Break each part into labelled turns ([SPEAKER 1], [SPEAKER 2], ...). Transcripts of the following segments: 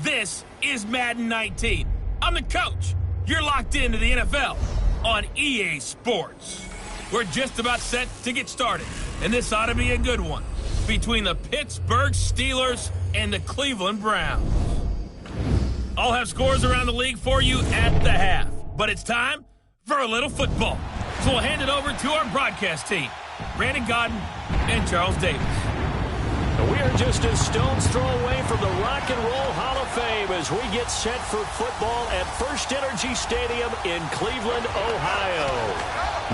[SPEAKER 1] This is Madden 19. I'm the coach. You're locked into the NFL on EA Sports. We're just about set to get started, and this ought to be a good one between the Pittsburgh Steelers and the Cleveland Browns. I'll have scores around the league for you at the half, but it's time for a little football. So we'll hand it over to our broadcast team, Brandon Godden and Charles Davis.
[SPEAKER 2] We are just a stone's throw away from the Rock and Roll Hall of Fame as we get set for football at First Energy Stadium in Cleveland, Ohio.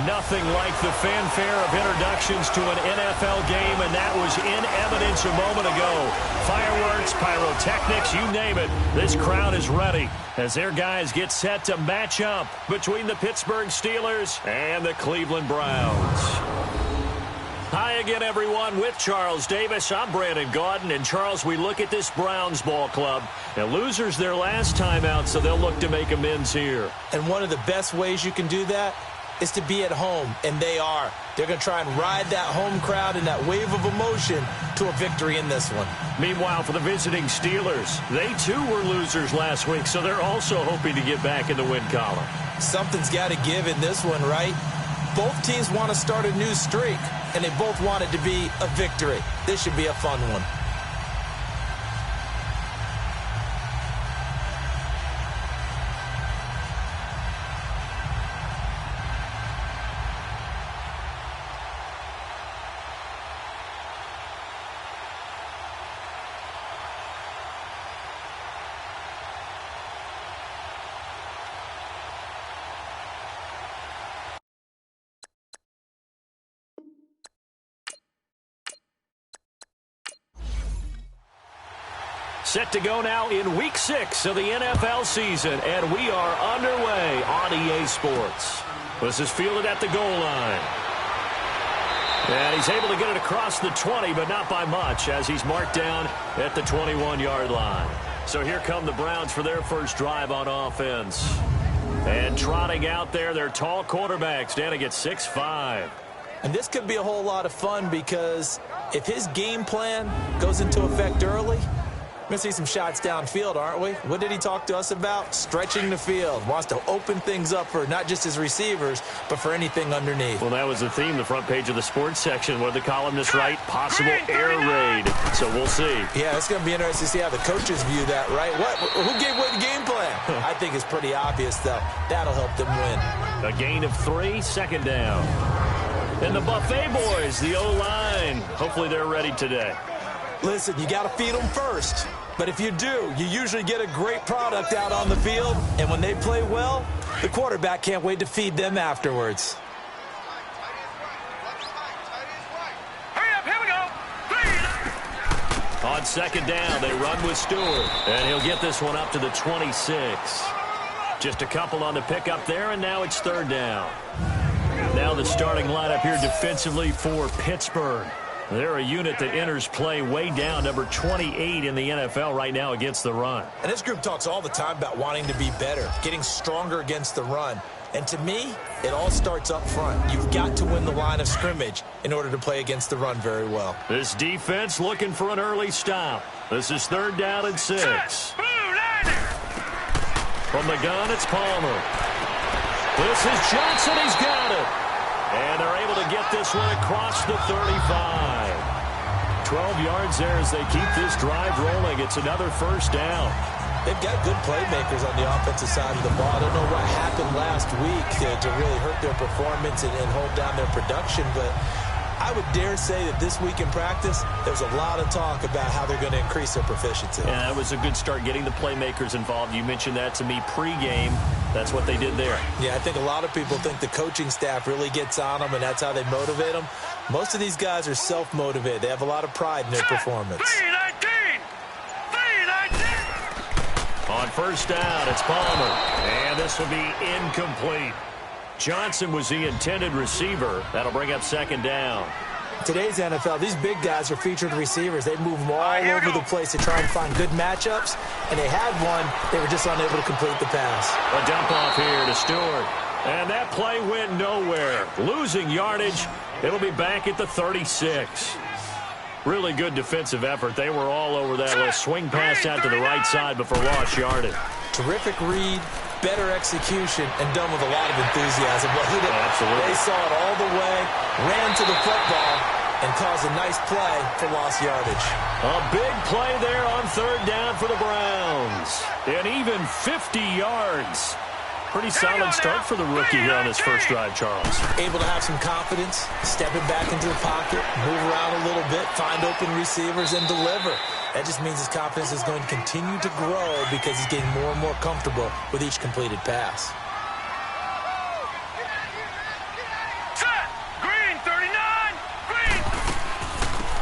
[SPEAKER 2] Nothing like the fanfare of introductions to an NFL game, and that was in evidence a moment ago. Fireworks, pyrotechnics, you name it. This crowd is ready as their guys get set to match up between the Pittsburgh Steelers and the Cleveland Browns. Hi again, everyone, with Charles Davis. I'm Brandon Godden. And, Charles, we look at this Browns ball club. And losers their last time out, so they'll look to make amends here.
[SPEAKER 3] And one of the best ways you can do that is to be at home, and they are. They're going to try and ride that home crowd and that wave of emotion to a victory in this one.
[SPEAKER 2] Meanwhile, for the visiting Steelers, they too were losers last week, so they're also hoping to get back in the win column.
[SPEAKER 3] Something's got to give in this one, right? Both teams want to start a new streak, and they both want it to be a victory. This should be a fun one.
[SPEAKER 2] Set to go now in Week 6 of the NFL season, and we are underway on EA Sports. This is fielded at the goal line. And he's able to get it across the 20, but not by much, as he's marked down at the 21-yard line. So here come the Browns for their first drive on offense. And trotting out there, their tall quarterback standing at 6'5".
[SPEAKER 3] And this could be a whole lot of fun because if his game plan goes into effect early, we're going to see some shots downfield, aren't we? What did he talk to us about? Stretching the field. Wants to open things up for not just his receivers, but for anything underneath.
[SPEAKER 2] Well, that was the theme, the front page of the sports section. What did the columnists write? Possible air raid. So we'll see.
[SPEAKER 3] Yeah, it's going to be interesting to see how the coaches view that, right? Who gave away the game plan? I think it's pretty obvious, though. That'll help them win.
[SPEAKER 2] A gain of 3, second down. And the Buffet boys, the O-line. Hopefully they're ready today.
[SPEAKER 3] Listen, you got to feed them first. But if you do, you usually get a great product out on the field. And when they play well, the quarterback can't wait to feed them afterwards.
[SPEAKER 4] Hurry up, here we go.
[SPEAKER 2] On second down, they run with Stewart. And he'll get this one up to the 26. Just a couple on the pickup there, and now it's third down. Now the starting lineup here defensively for Pittsburgh. They're a unit that enters play way down, number 28 in the NFL right now against the run.
[SPEAKER 3] And this group talks all the time about wanting to be better, getting stronger against the run. And to me, it all starts up front. You've got to win the line of scrimmage in order to play against the run very well.
[SPEAKER 2] This defense looking for an early stop. This is third down and 6. From the gun, it's Palmer. This is Johnson. He's got it. And they're able to get this one across the 35. 12 yards there as they keep this drive rolling. It's another first down.
[SPEAKER 3] They've got good playmakers on the offensive side of the ball. I don't know what happened last week to really hurt their performance and hold down their production, but I would dare say that this week in practice, there's a lot of talk about how they're going to increase their proficiency.
[SPEAKER 2] Yeah, that was a good start getting the playmakers involved. You mentioned that to me pregame. That's what they did there.
[SPEAKER 3] Yeah, I think a lot of people think the coaching staff really gets on them, and that's how they motivate them. Most of these guys are self-motivated. They have a lot of pride in their performance.
[SPEAKER 2] On first down, it's Palmer. And this will be incomplete. Johnson was the intended receiver. That'll bring up second down.
[SPEAKER 3] Today's NFL, these big guys are featured receivers. They move them all over the place to try and find good matchups, and they had one. They were just unable to complete the pass.
[SPEAKER 2] A dump off here to Stewart. And that play went nowhere. Losing yardage. It'll be back at the 36. Really good defensive effort. They were all over that list. Swing pass out to the right side before lost yardage.
[SPEAKER 3] Terrific read, better execution, and done with a lot of enthusiasm.
[SPEAKER 2] Absolutely.
[SPEAKER 3] They saw it all the way, ran to the football, and caused a nice play for lost yardage.
[SPEAKER 2] A big play there on third down for the Browns. And even 50 yards. Pretty solid start for the rookie here on his first drive, Charles.
[SPEAKER 3] Able to have some confidence, stepping back into the pocket, move around a little bit, find open receivers, and deliver. That just means his confidence is going to continue to grow because he's getting more and more comfortable with each completed pass.
[SPEAKER 4] Set. Green, 39. Green.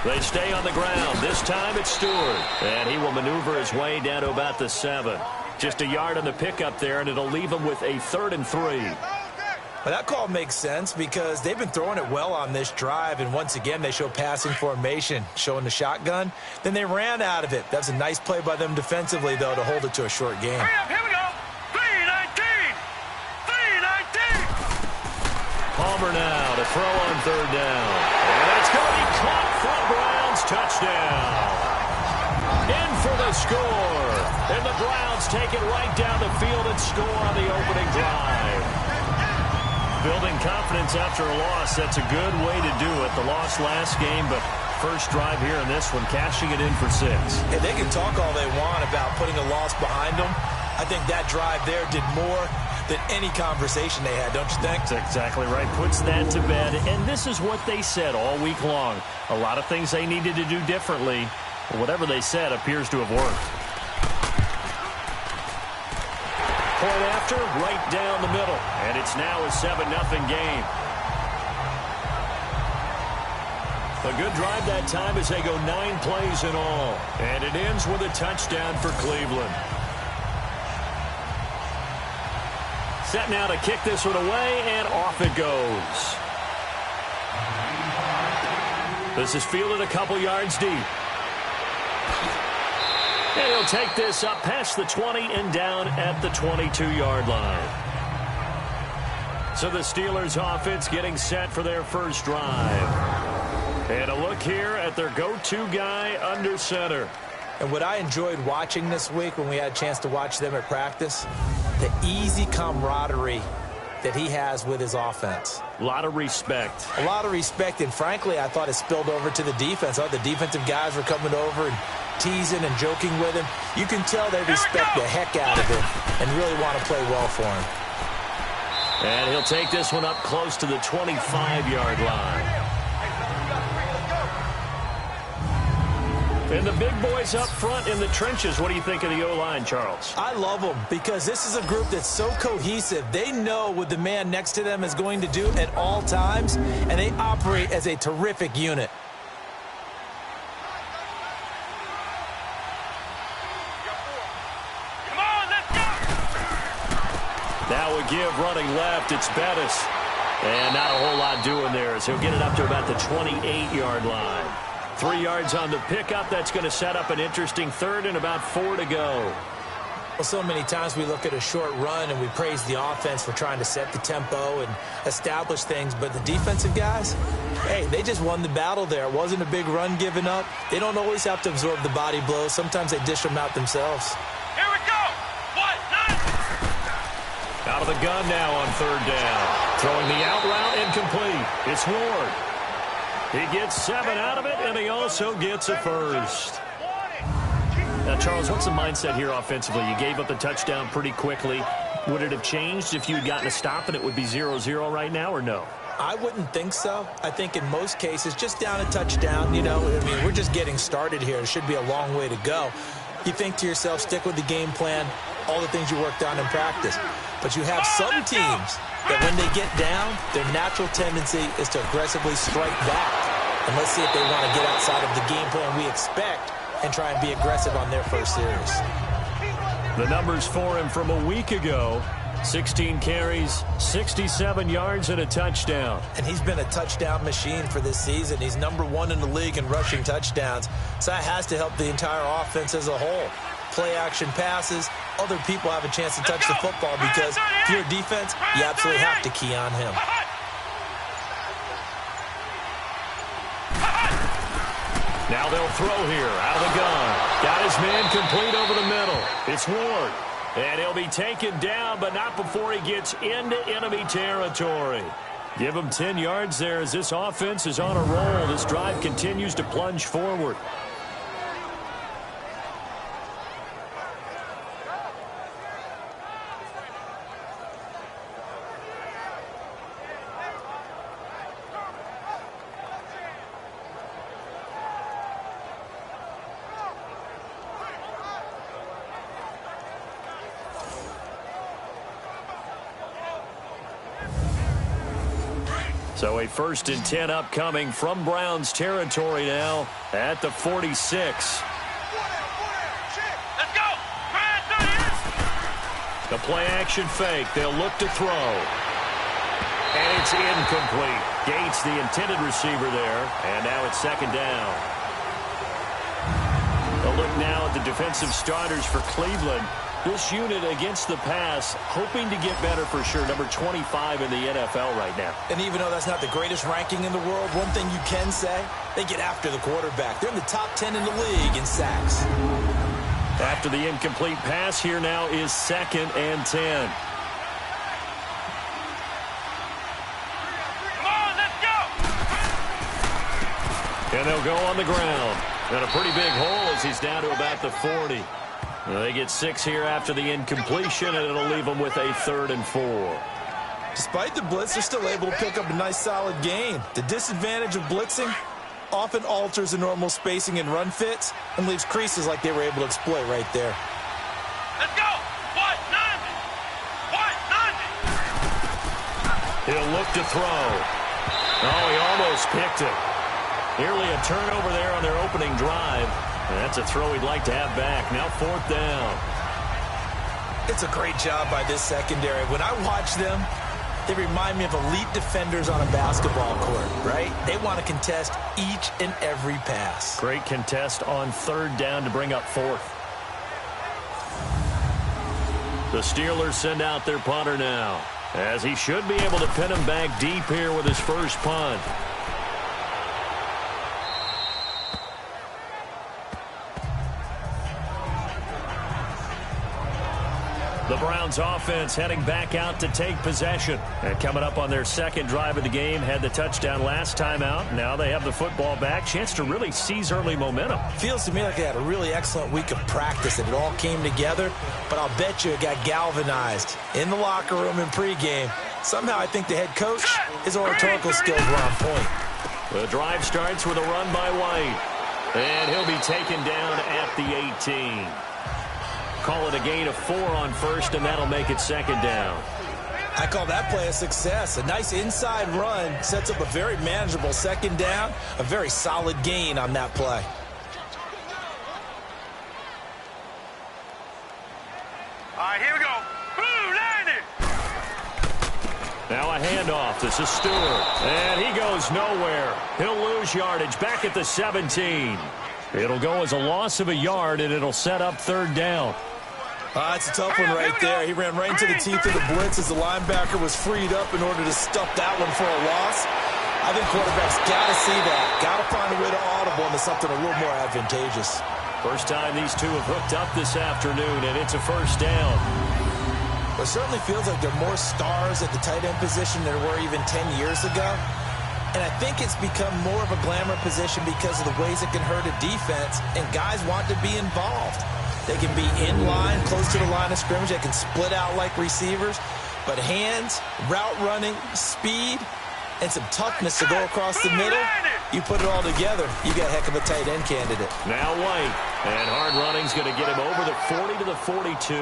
[SPEAKER 2] They stay on the ground. This time it's Stewart. And he will maneuver his way down to about the 7. Just a yard on the pickup there, and it'll leave him with a 3rd and 3.
[SPEAKER 3] Well, that call makes sense because they've been throwing it well on this drive, and once again they show passing formation, showing the shotgun. Then they ran out of it. That's a nice play by them defensively, though, to hold it to a short game.
[SPEAKER 4] Hurry up, here we go. 3-19. 3-19.
[SPEAKER 2] Palmer now to throw on third down. And it's going to be caught for the Browns. Touchdown. In for the score. And the Browns take it right down the field and score on the opening drive. Building confidence after a loss, that's a good way to do it. The loss last game, but first drive here in this one, cashing it in for 6.
[SPEAKER 3] And they can talk all they want about putting a loss behind them. I think that drive there did more than any conversation they had, don't you think?
[SPEAKER 2] That's exactly right. Puts that to bed. And this is what they said all week long. A lot of things they needed to do differently. Whatever they said appears to have worked. Point after, right down the middle. And it's now a 7-0 game. A good drive that time as they go 9 plays in all. And it ends with a touchdown for Cleveland. Set now to kick this one away, and off it goes. This is fielded a couple yards deep. And he'll take this up past the 20 and down at the 22-yard line. So the Steelers offense getting set for their first drive. And a look here at their go-to guy under center.
[SPEAKER 3] And what I enjoyed watching this week when we had a chance to watch them at practice, the easy camaraderie that he has with his offense.
[SPEAKER 2] A lot of respect.
[SPEAKER 3] A lot of respect, and frankly, I thought it spilled over to the defense. The defensive guys were coming over and teasing and joking with him. You can tell they respect the heck out of him and really want to play well for him.
[SPEAKER 2] And he'll take this one up close to the 25-yard line. And the big boys up front in the trenches. What do you think of the O-line, Charles?
[SPEAKER 3] I love them because this is a group that's so cohesive. They know what the man next to them is going to do at all times, and they operate as a terrific unit.
[SPEAKER 4] Come on, let's go.
[SPEAKER 2] Now we give running left. It's Bettis. And not a whole lot doing there as he'll get it up to about the 28-yard line. 3 yards on the pickup. That's going to set up an interesting third and about 4 to go.
[SPEAKER 3] Well, so many times we look at a short run and we praise the offense for trying to set the tempo and establish things. But the defensive guys, hey, they just won the battle there. It wasn't a big run given up. They don't always have to absorb the body blows. Sometimes they dish them out themselves.
[SPEAKER 4] Here we go. 1-9.
[SPEAKER 2] Out of the gun now on third down. Throwing the out route incomplete. It's Ward. He gets 7 out of it, and he also gets a first. Now, Charles, what's the mindset here offensively? You gave up the touchdown pretty quickly. Would it have changed if you had gotten a stop and it would be 0-0 right now, or no?
[SPEAKER 3] I wouldn't think so. I think in most cases, just down a touchdown, you know, I mean, we're just getting started here. It should be a long way to go. You think to yourself, stick with the game plan, all the things you worked on in practice. But you have some teams that when they get down, their natural tendency is to aggressively strike back. And let's see if they want to get outside of the game plan we expect and try and be aggressive on their first series.
[SPEAKER 2] The numbers for him from a week ago: 16 carries, 67 yards, and a touchdown.
[SPEAKER 3] And he's been a touchdown machine for this season. He's #1 in the league in rushing touchdowns. So that has to help the entire offense as a whole. Play action passes, other people have a chance to touch the football because if you're a defense, you absolutely have to key on him.
[SPEAKER 2] Now they'll throw here out of the gun. Got his man complete over the middle. It's Ward. And he'll be taken down, but not before he gets into enemy territory. Give him 10 yards there as this offense is on a roll. This drive continues to plunge forward. So a 1st and 10 upcoming from Browns territory now at the 46.
[SPEAKER 4] Let's go.
[SPEAKER 2] The play action fake. They'll look to throw. And it's incomplete. Gates the intended receiver there. And now it's 2nd down. A look now at the defensive starters for Cleveland. This unit against the pass, hoping to get better for sure. Number 25 in the NFL right now.
[SPEAKER 3] And even though that's not the greatest ranking in the world, one thing you can say, they get after the quarterback. They're in the top 10 in the league in sacks.
[SPEAKER 2] After the incomplete pass, here now is 2nd and 10.
[SPEAKER 4] Come on, let's go.
[SPEAKER 2] And they'll go on the ground. And a pretty big hole as he's down to about the 40. They get 6 here after the incompletion, and it'll leave them with a 3rd and 4.
[SPEAKER 3] Despite the blitz, they're still able to pick up a nice solid gain. The disadvantage of blitzing often alters the normal spacing and run fits and leaves creases like they were able to exploit right there.
[SPEAKER 4] Let's go. What? 90. What? 90.
[SPEAKER 2] He'll look to throw. Oh, he almost picked it. Nearly a turnover there on their opening drive. And that's a throw he'd like to have back. Now 4th down.
[SPEAKER 3] It's a great job by this secondary. When I watch them, they remind me of elite defenders on a basketball court, right? They want to contest each and every pass.
[SPEAKER 2] Great contest on 3rd down to bring up 4th. The Steelers send out their punter now, as he should be able to pin him back deep here with his first punt. The Browns offense heading back out to take possession. And coming up on their 2nd drive of the game, had the touchdown last time out. Now they have the football back. Chance to really seize early momentum.
[SPEAKER 3] Feels to me like they had a really excellent week of practice and it all came together. But I'll bet you it got galvanized in the locker room in pregame. Somehow I think the head coach, his oratorical skills were on point.
[SPEAKER 2] The drive starts with a run by White. And he'll be taken down at the 18. Call it a gain of 4 on 1st, and that'll make it 2nd down.
[SPEAKER 3] I call that play a success. A nice inside run sets up a very manageable 2nd down. A very solid gain on that play.
[SPEAKER 4] All right, here we go. Blue, 90.
[SPEAKER 2] Now a handoff. This is Stewart. And he goes nowhere. He'll lose yardage back at the 17. It'll go as a loss of a yard, and it'll set up 3rd down.
[SPEAKER 3] It's a tough one right there. He ran right into the teeth of the blitz as the linebacker was freed up in order to stuff that one for a loss. I think quarterbacks got to see that. Got to find a way to audible into something a little more advantageous.
[SPEAKER 2] First time these two have hooked up this afternoon, and it's a 1st down.
[SPEAKER 3] Well, it certainly feels like there are more stars at the tight end position than there were even 10 years ago. And I think it's become more of a glamour position because of the ways it can hurt a defense, and guys want to be involved. They can be in line, close to the line of scrimmage. They can split out like receivers. But hands, route running, speed, and some toughness to go across the middle, you put it all together, you got a heck of a tight end candidate.
[SPEAKER 2] Now White. And hard running's going to get him over the 40 to the 42.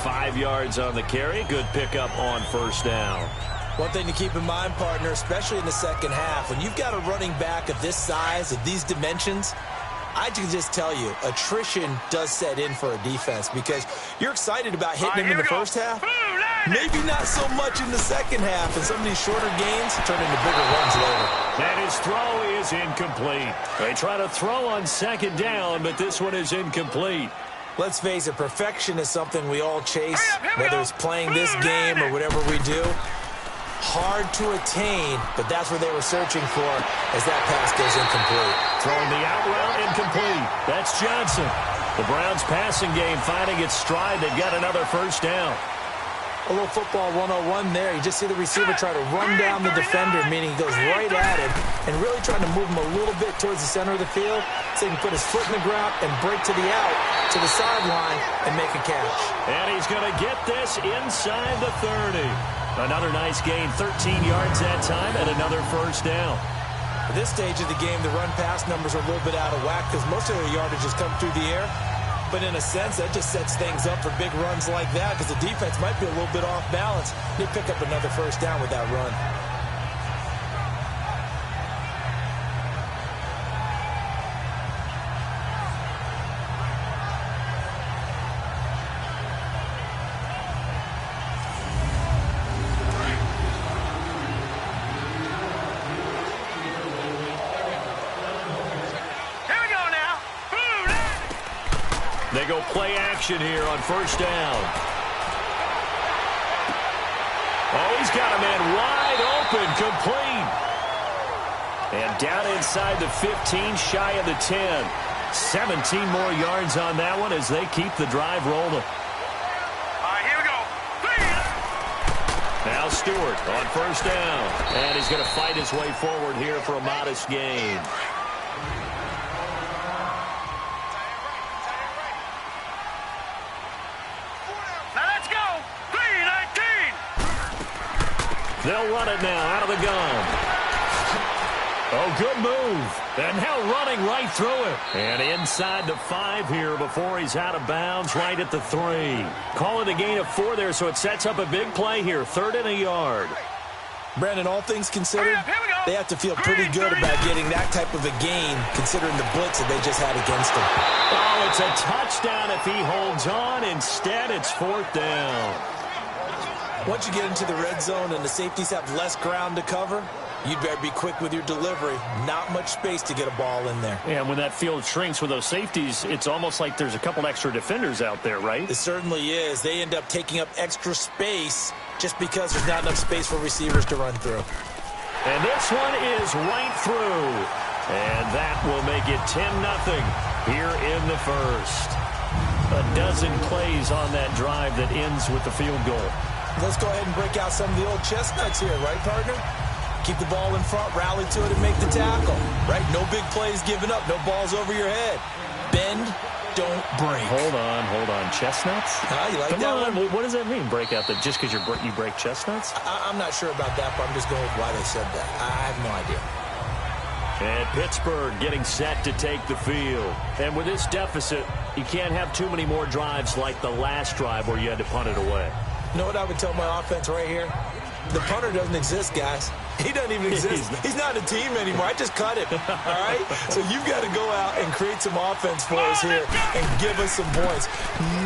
[SPEAKER 2] 5 yards on the carry. Good pickup on 1st down.
[SPEAKER 3] One thing to keep in mind, partner, especially in the 2nd half, when you've got a running back of this size, of these dimensions, I can just tell you, attrition does set in for a defense because you're excited about hitting him in the 1st half. Maybe not so much in the 2nd half, and some of these shorter gains turn into bigger runs later.
[SPEAKER 2] And his throw is incomplete. They try to throw on 2nd down, but this one is incomplete.
[SPEAKER 3] Let's face it, perfection is something we all chase, whether it's playing this game or whatever we do. Hard to attain, but that's what they were searching for as that pass goes incomplete.
[SPEAKER 2] Throwing the out route incomplete. That's Johnson. The Browns passing game finding its stride. They've got another first down.
[SPEAKER 3] A little football 101 there. You just see the receiver try to run down the defender, meaning he goes right at him and really trying to move him a little bit towards the center of the field so he can put his foot in the ground and break to the out, to the sideline, and make a catch. And he's going to get this inside the 30. Another nice gain, 13 yards that time, and another first down. At this stage of the game, the run-pass numbers are a little bit out of whack because most of their yardage has come through the air. But in a sense, that just sets things up for big runs like that because the defense might be a little bit off balance. They pick up another first down with that run.
[SPEAKER 2] They go play action here on first down. Oh, he's got a man wide open, complete. And down inside the 15, shy of the 10. 17 more yards on that one as they keep the drive rolling.
[SPEAKER 4] All right, here we go.
[SPEAKER 2] Now Stewart on first down. And he's going to fight his way forward here for a modest gain. They'll run it now out of the gun. Oh, good move. And now running right through it. And inside the 5 here before he's out of bounds right at the 3. Call it a gain of 4 there, so it sets up a big play here. 3rd and a yard.
[SPEAKER 3] Brandon, all things considered, they have to feel pretty good about getting that type of a gain considering the blitz that they just had against them.
[SPEAKER 2] Oh, it's a touchdown if he holds on. Instead, it's 4th down.
[SPEAKER 3] Once you get into the red zone and the safeties have less ground to cover, you'd better be quick with your delivery. Not much space to get a ball in there.
[SPEAKER 2] Yeah, and when that field shrinks with those safeties, it's almost like there's a couple extra defenders out there, right?
[SPEAKER 3] It certainly is. They end up taking up extra space just because there's not enough space for receivers to run through.
[SPEAKER 2] And this one is right through. And that will make it 10-0 here in the first. A dozen plays on that drive that ends with the field goal.
[SPEAKER 3] Let's go ahead and break out some of the old chestnuts here, right, partner? Keep the ball in front, rally to it, and make the tackle, right? No big plays given up, no balls over your head. Bend, don't break.
[SPEAKER 2] Hold on. Chestnuts?
[SPEAKER 3] You like
[SPEAKER 2] Come
[SPEAKER 3] that
[SPEAKER 2] on.
[SPEAKER 3] one?
[SPEAKER 2] What does that mean, break out? That just because you break chestnuts?
[SPEAKER 3] I'm not sure about that, but I'm just going with why they said that. I have no idea.
[SPEAKER 2] And Pittsburgh getting set to take the field. And with this deficit, you can't have too many more drives like the last drive where you had to punt it away.
[SPEAKER 3] You know what I would tell my offense right here? The punter doesn't exist, guys. He doesn't even exist. He's not a team anymore. I just cut him, all right? So you've got to go out and create some offense for us here and give us some points.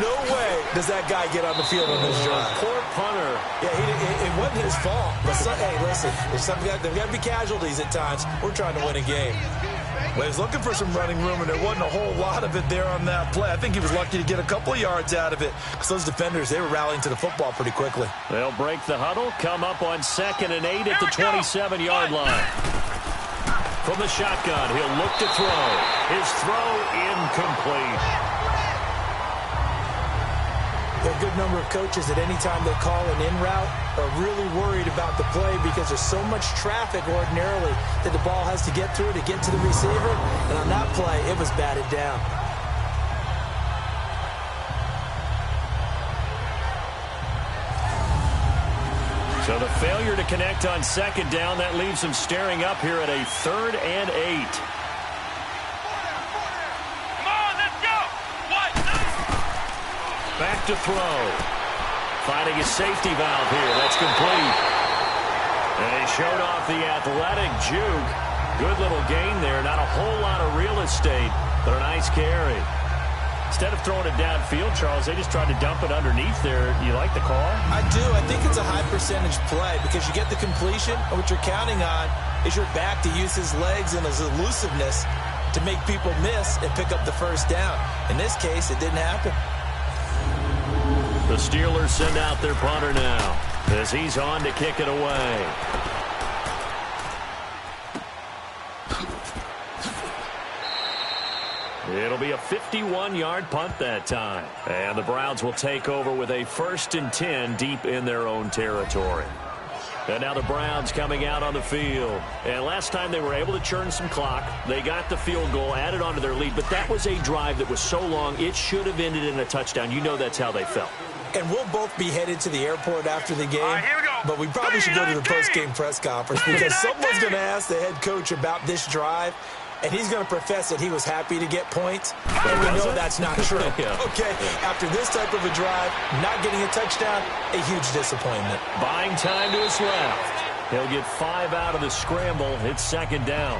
[SPEAKER 3] No way does that guy get on the field on this drive.
[SPEAKER 2] Poor punter.
[SPEAKER 3] Yeah, it wasn't his fault. But hey, listen, there's got to be casualties at times. We're trying to win a game. Well, he was looking for some running room, and there wasn't a whole lot of it there on that play. I think he was lucky to get a couple of yards out of it because those defenders, they were rallying to the football pretty quickly.
[SPEAKER 2] They'll break the huddle, come up on 2nd and 8 at the 27-yard line. From the shotgun, he'll look to throw. His throw incomplete.
[SPEAKER 3] There are a good number of coaches that any time they call an in route are really worried about the play because there's so much traffic ordinarily that the ball has to get through to get to the receiver. And on that play, it was batted down.
[SPEAKER 2] So the failure to connect on 2nd down, that leaves him staring up here at a 3rd and 8. Back to throw. Finding his safety valve here. That's complete. And he showed off the athletic juke. Good little gain there. Not a whole lot of real estate, but a nice carry. Instead of throwing it downfield, Charles, they just tried to dump it underneath there. You like the call?
[SPEAKER 3] I do. I think it's a high percentage play because you get the completion, and what you're counting on is your back to use his legs and his elusiveness to make people miss and pick up the first down. In this case, it didn't happen.
[SPEAKER 2] The Steelers send out their punter now. as he's on to kick it away. It'll be a 51-yard punt that time. And the Browns will take over with a 1st and 10 deep in their own territory. And now the Browns coming out on the field. And last time they were able to churn some clock. They got the field goal, added on to their lead. But that was a drive that was so long, it should have ended in a touchdown. You know that's how they felt.
[SPEAKER 3] And we'll both be headed to the airport after the game.
[SPEAKER 4] All right, here we go.
[SPEAKER 3] But we probably should go to the post-game press conference because someone's going to ask the head coach about this drive. And he's going to profess that he was happy to get points. And we know that's not true. Okay, after this type of a drive, not getting a touchdown, a huge disappointment.
[SPEAKER 2] Buying time to his left. He'll get 5 out of the scramble. It's 2nd down.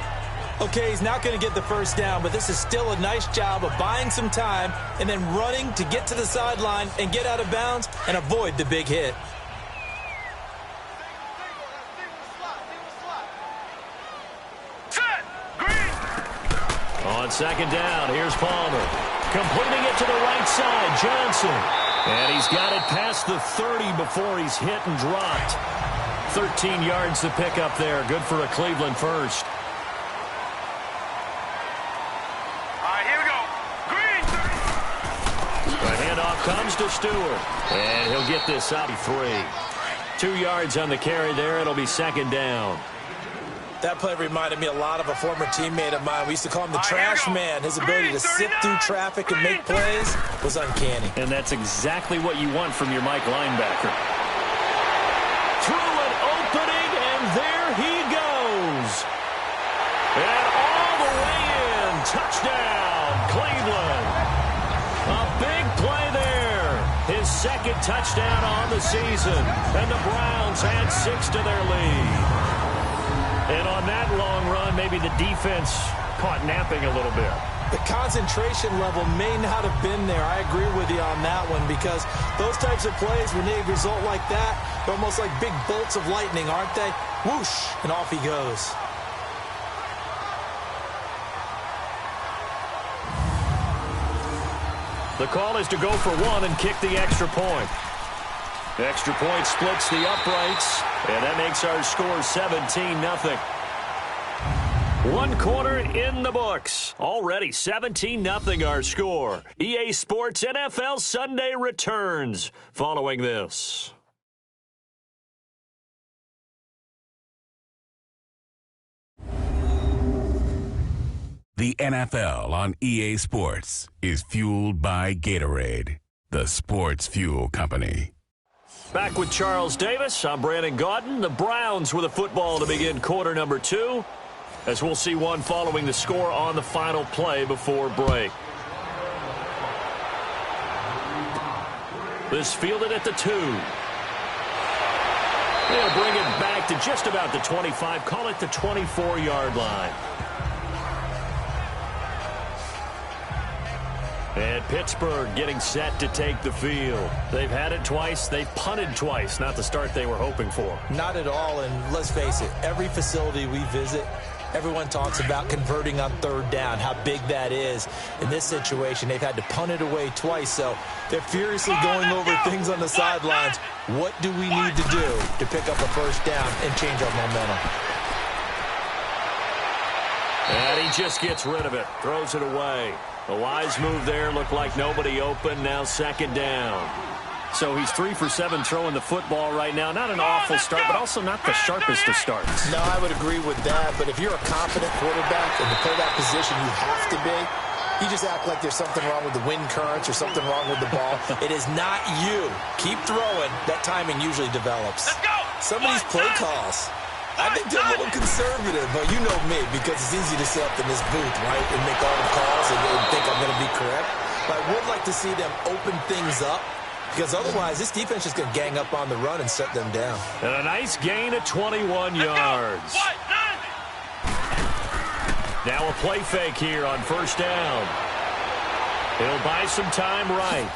[SPEAKER 3] Okay, he's not going to get the 1st down, but this is still a nice job of buying some time and then running to get to the sideline and get out of bounds and avoid the big hit.
[SPEAKER 2] On 2nd down, here's Palmer. Completing it to the right side, Johnson. And he's got it past the 30 before he's hit and dropped. 13 yards to pick up there. Good for a Cleveland first.
[SPEAKER 4] All right, here we go. Green.
[SPEAKER 2] The handoff comes to Stewart. And he'll get this out of 3. 2 yards on the carry there. It'll be 2nd down.
[SPEAKER 3] That play reminded me a lot of a former teammate of mine. We used to call him the trash man. His ability to sift through traffic and make plays was uncanny.
[SPEAKER 2] And that's exactly what you want from your Mike linebacker. Through an opening, and there he goes. And all the way in. Touchdown, Cleveland. A big play there. His 2nd touchdown on the season. And the Browns add 6 to their lead. And on that long run, maybe the defense caught napping a little bit.
[SPEAKER 3] The concentration level may not have been there. I agree with you on that one because those types of plays, when they result like that, they're almost like big bolts of lightning, aren't they? Whoosh, and off he goes.
[SPEAKER 2] The call is to go for 1 and kick the extra point. The extra point splits the uprights, and that makes our score 17-0. 1 quarter in the books. Already 17-0 our score. EA Sports NFL Sunday returns following this.
[SPEAKER 5] The NFL on EA Sports is fueled by Gatorade, the sports fuel company.
[SPEAKER 2] Back with Charles Davis. I'm Brandon Gaudin. The Browns with a football to begin quarter number 2, as we'll see one following the score on the final play before break. This fielded at the 2. They'll bring it back to just about the 25. Call it the 24-yard line. And Pittsburgh getting set to take the field. They've had it twice. They've punted twice. Not the start they were hoping for.
[SPEAKER 3] Not at all, and let's face it, every facility we visit, everyone talks about converting on 3rd down, how big that is. In this situation, they've had to punt it away twice, so they're furiously going over things on the sidelines. What do we need to do to pick up a 1st down and change our momentum?
[SPEAKER 2] And he just gets rid of it, throws it away. A wise move there, looked like nobody open, now 2nd down. So he's 3 for 7 throwing the football right now. Not an awful start, but also not the sharpest of starts.
[SPEAKER 3] No, I would agree with that, but if you're a confident quarterback and to play that position you have to be, you just act like there's something wrong with the wind currents or something wrong with the ball. It is not you. Keep throwing. That timing usually develops.
[SPEAKER 4] Let's go.
[SPEAKER 3] Some of these play calls, I think they're a little conservative, but you know me, because it's easy to sit up in this booth, right, and make all the calls and think I'm going to be correct. But I would like to see them open things up, because otherwise this defense is going to gang up on the run and shut them down.
[SPEAKER 2] And a nice gain of 21 yards. Now a play fake here on 1st down. He'll buy some time right.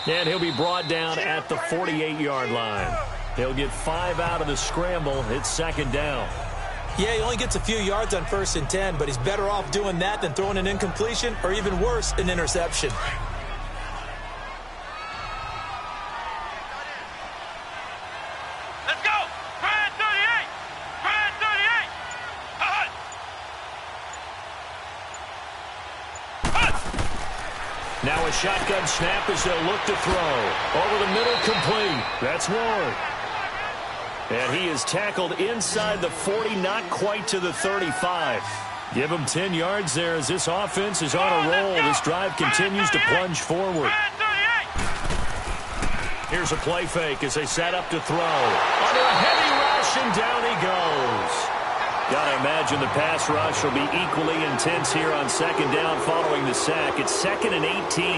[SPEAKER 2] And he'll be brought down at the 48-yard line. He'll get 5 out of the scramble. It's 2nd down.
[SPEAKER 3] Yeah, he only gets a few yards on 1st and 10, but he's better off doing that than throwing an incompletion or even worse, an interception.
[SPEAKER 2] Now a shotgun snap as they'll look to throw. Over the middle, complete. That's Ward. And he is tackled inside the 40, not quite to the 35. Give him 10 yards there as this offense is on a roll. This drive continues to plunge forward. Here's a play fake as they set up to throw. Under a heavy rush, and down he goes. Got to imagine the pass rush will be equally intense here on second down following the sack. It's 2nd and 18.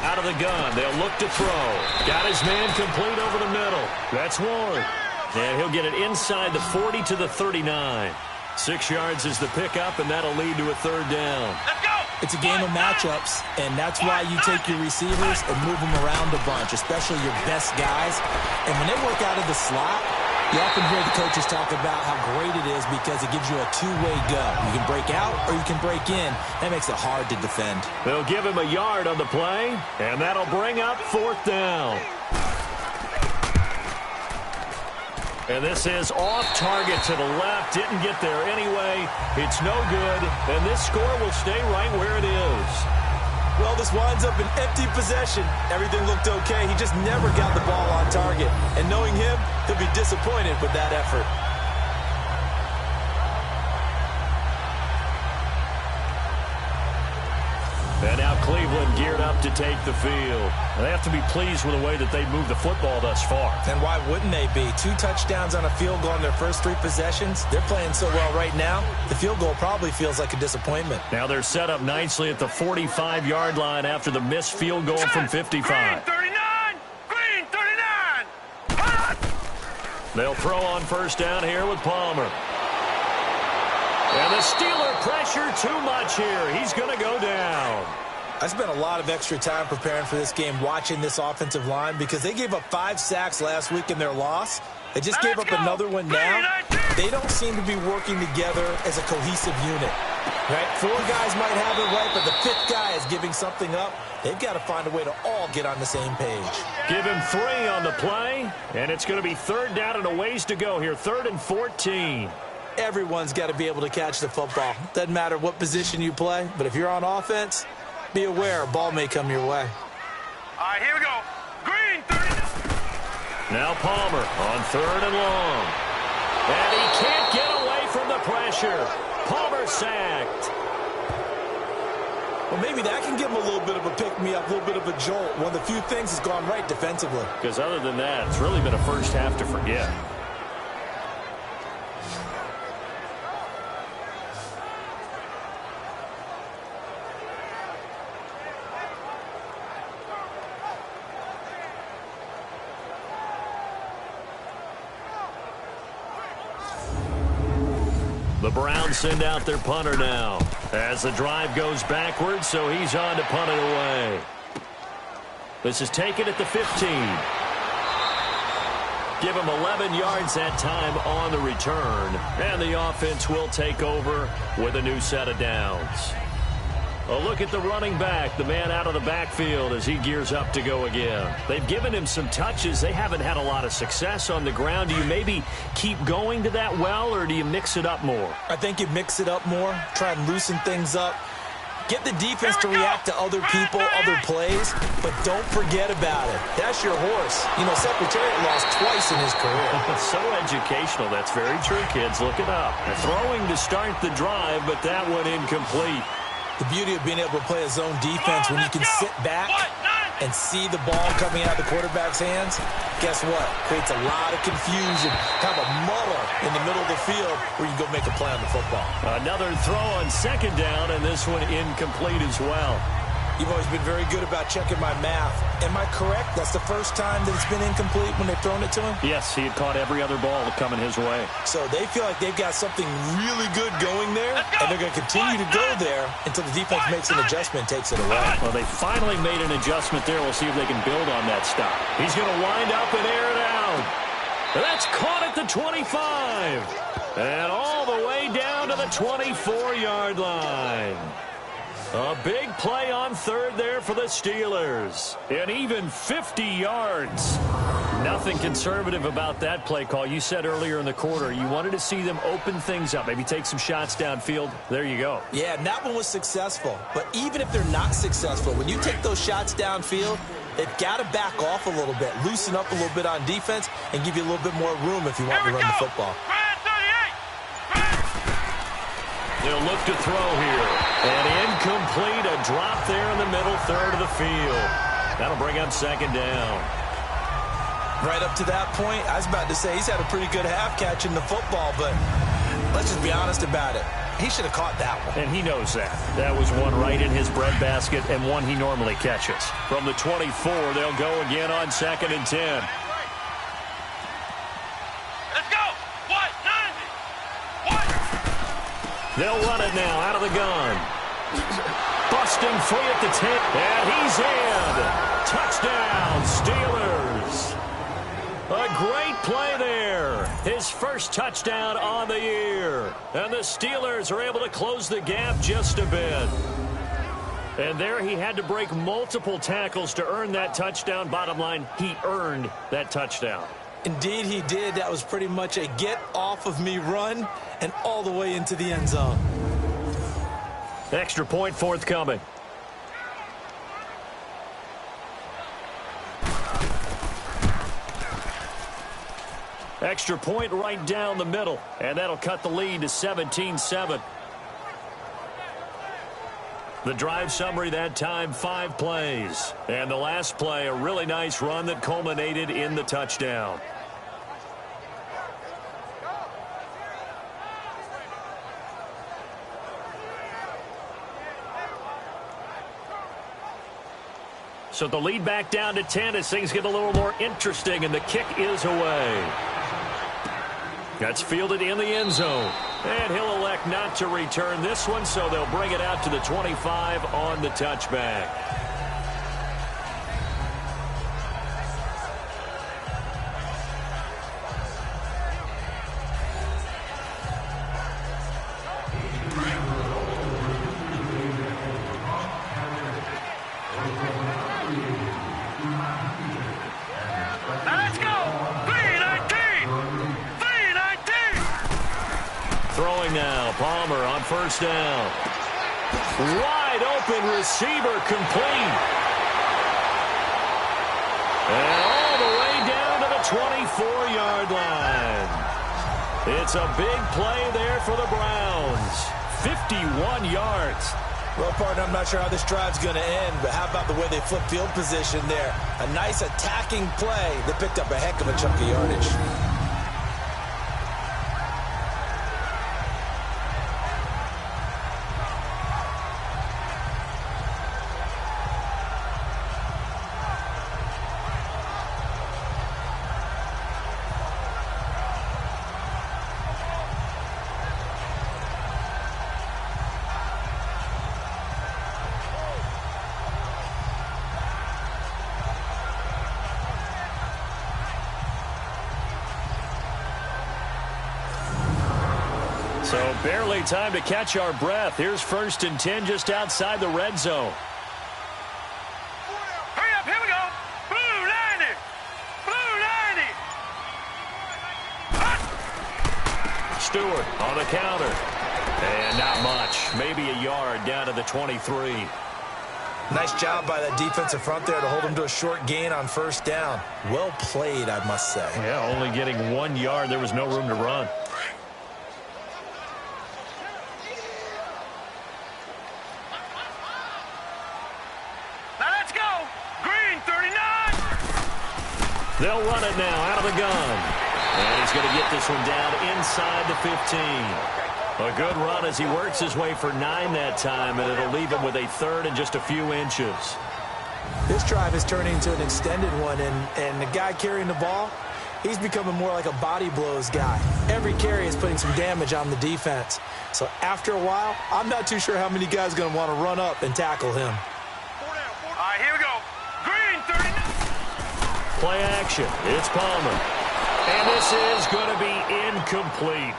[SPEAKER 2] Out of the gun, they'll look to throw. Got his man complete over the middle. That's Ward. And he'll get it inside the 40 to the 39. 6 yards is the pickup, and that'll lead to a third down.
[SPEAKER 3] It's a game of matchups, and that's why you take your receivers and move them around a bunch, especially your best guys. And when they work out of the slot, you often hear the coaches talk about how great it is because it gives you a two-way go. You can break out or you can break in. That makes it hard to defend.
[SPEAKER 2] They'll give him a yard on the play, and that'll bring up 4th down. And this is off target to the left. Didn't get there anyway. It's no good, and this score will stay right where it is.
[SPEAKER 3] Well, this winds up an empty possession. Everything looked okay. He just never got the ball on target. And knowing him, he'll be disappointed with that effort.
[SPEAKER 2] And now Cleveland geared up to take the field. They have to be pleased with the way that they moved the football thus far.
[SPEAKER 3] And why wouldn't they be? 2 touchdowns on a field goal in their first 3 possessions. They're playing so well right now, the field goal probably feels like a disappointment.
[SPEAKER 2] Now they're set up nicely at the 45-yard line after the missed field goal from 55.
[SPEAKER 4] Green 39! Green 39!
[SPEAKER 2] They'll throw on first down here with Palmer. And the Steeler pressure too much here. He's going to go down.
[SPEAKER 3] I spent a lot of extra time preparing for this game watching this offensive line because they gave up 5 sacks last week in their loss. They just gave up another one now. They don't seem to be working together as a cohesive unit. Right? 4 guys might have it right, but the 5th guy is giving something up. They've got to find a way to all get on the same page.
[SPEAKER 2] Give him 3 on the play, and it's going to be 3rd down and a ways to go here. 3rd and 14.
[SPEAKER 3] Everyone's got to be able to catch the football. Doesn't matter what position you play, but if you're on offense, be aware a ball may come your way.
[SPEAKER 4] All right, here we go. Green 30.
[SPEAKER 2] Now Palmer on 3rd and long. And he can't get away from the pressure. Palmer sacked.
[SPEAKER 3] Well, maybe that can give him a little bit of a pick-me-up, a little bit of a jolt. One of the few things has gone right defensively.
[SPEAKER 2] Because other than that, it's really been a first half to forget. The Browns send out their punter now as the drive goes backwards, so he's on to punt it away. This is taken at the 15. Give him 11 yards that time on the return, and the offense will take over with a new set of downs. A look at the running back, the man out of the backfield as he gears up to go again. They've given him some touches. They haven't had a lot of success on the ground. Do you maybe keep going to that well, or do you mix it up more?
[SPEAKER 3] I think you mix it up more, try and loosen things up. Get the defense to react to other people, other plays, but don't forget about it. That's your horse. You know, Secretariat lost twice in his career.
[SPEAKER 2] So educational. That's very true, kids. Look it up. Throwing to start the drive, but that one incomplete.
[SPEAKER 3] The beauty of being able to play a zone defense when you can sit back and see the ball coming out of the quarterback's hands, guess what? Creates a lot of confusion, kind of a muddle in the middle of the field where you can go make a play on the football.
[SPEAKER 2] Another throw on 2nd down, and this one incomplete as well.
[SPEAKER 3] You've always been very good about checking my math. Am I correct? That's the first time that it's been incomplete when they've thrown it to him?
[SPEAKER 2] Yes, he had caught every other ball coming his way.
[SPEAKER 3] So they feel like they've got something really good going there, and they're going to continue to go there until the defense makes an adjustment and takes it away.
[SPEAKER 2] Well, they finally made an adjustment there. We'll see if they can build on that stop. He's going to wind up and air it out. That's caught at the 25. And all the way down to the 24-yard line. A big play on 3rd there for the Steelers. And even 50 yards. Nothing conservative about that play call. You said earlier in the quarter you wanted to see them open things up, maybe take some shots downfield. There you go.
[SPEAKER 3] Yeah, and that one was successful. But even if they're not successful, when you take those shots downfield, they've got to back off a little bit, loosen up a little bit on defense, and give you a little bit more room if you want to run the football.
[SPEAKER 2] They'll look to throw here. And incomplete, a drop there in the middle third of the field. That'll bring up second down.
[SPEAKER 3] Right up to that point, I was about to say he's had a pretty good half catching the football, but let's just be honest about it. He should have caught that one.
[SPEAKER 2] And he knows that. That was one right in his breadbasket and one he normally catches. From the 24, they'll go again on 2nd and 10.
[SPEAKER 4] Let's go. What? 90. What?
[SPEAKER 2] They'll run it now out of the gun. Busting free at the 10. And he's in. Touchdown, Steelers. A great play there. His first touchdown on the year. And the Steelers are able to close the gap just a bit. And there he had to break multiple tackles to earn that touchdown. Bottom line, he earned that touchdown.
[SPEAKER 3] Indeed he did. That was pretty much a get-off-of-me run and all the way into the end zone.
[SPEAKER 2] Extra point forthcoming. Extra point right down the middle, and that'll cut the lead to 17-7. The drive summary that time, 5 plays. And the last play, a really nice run that culminated in the touchdown. So the lead back down to 10 as things get a little more interesting, and the kick is away. That's fielded in the end zone. And he'll elect not to return this one, so they'll bring it out to the 25 on the touchback. Palmer on first down. Wide open receiver complete. And all the way down to the 24-yard line. It's a big play there for the Browns. 51 yards.
[SPEAKER 3] Well, partner, I'm not sure how this drive's going to end, but how about the way they flip field position there? A nice attacking play that picked up a heck of a chunk of yardage.
[SPEAKER 2] So barely time to catch our breath. Here's 1st and 10 just outside the red zone.
[SPEAKER 4] Hurry up, here we go. Blue 90. Blue 90.
[SPEAKER 2] Stewart on the counter. And not much. Maybe a yard down to the 23.
[SPEAKER 3] Nice job by that defensive front there to hold him to a short gain on first down. Well played, I must say.
[SPEAKER 2] Yeah, only getting 1 yard. There was no room to run. They'll run it now out of the gun. And he's going to get this one down inside the 15. A good run as he works his way for 9 that time, and it'll leave him with a 3rd and just a few inches.
[SPEAKER 3] This drive is turning into an extended one, and the guy carrying the ball, he's becoming more like a body blows guy. Every carry is putting some damage on the defense. So after a while, I'm not too sure how many guys are going to want to run up and tackle him.
[SPEAKER 4] All right, here we go. Green 39.
[SPEAKER 2] Play action. It's Palmer. And this is going to be incomplete.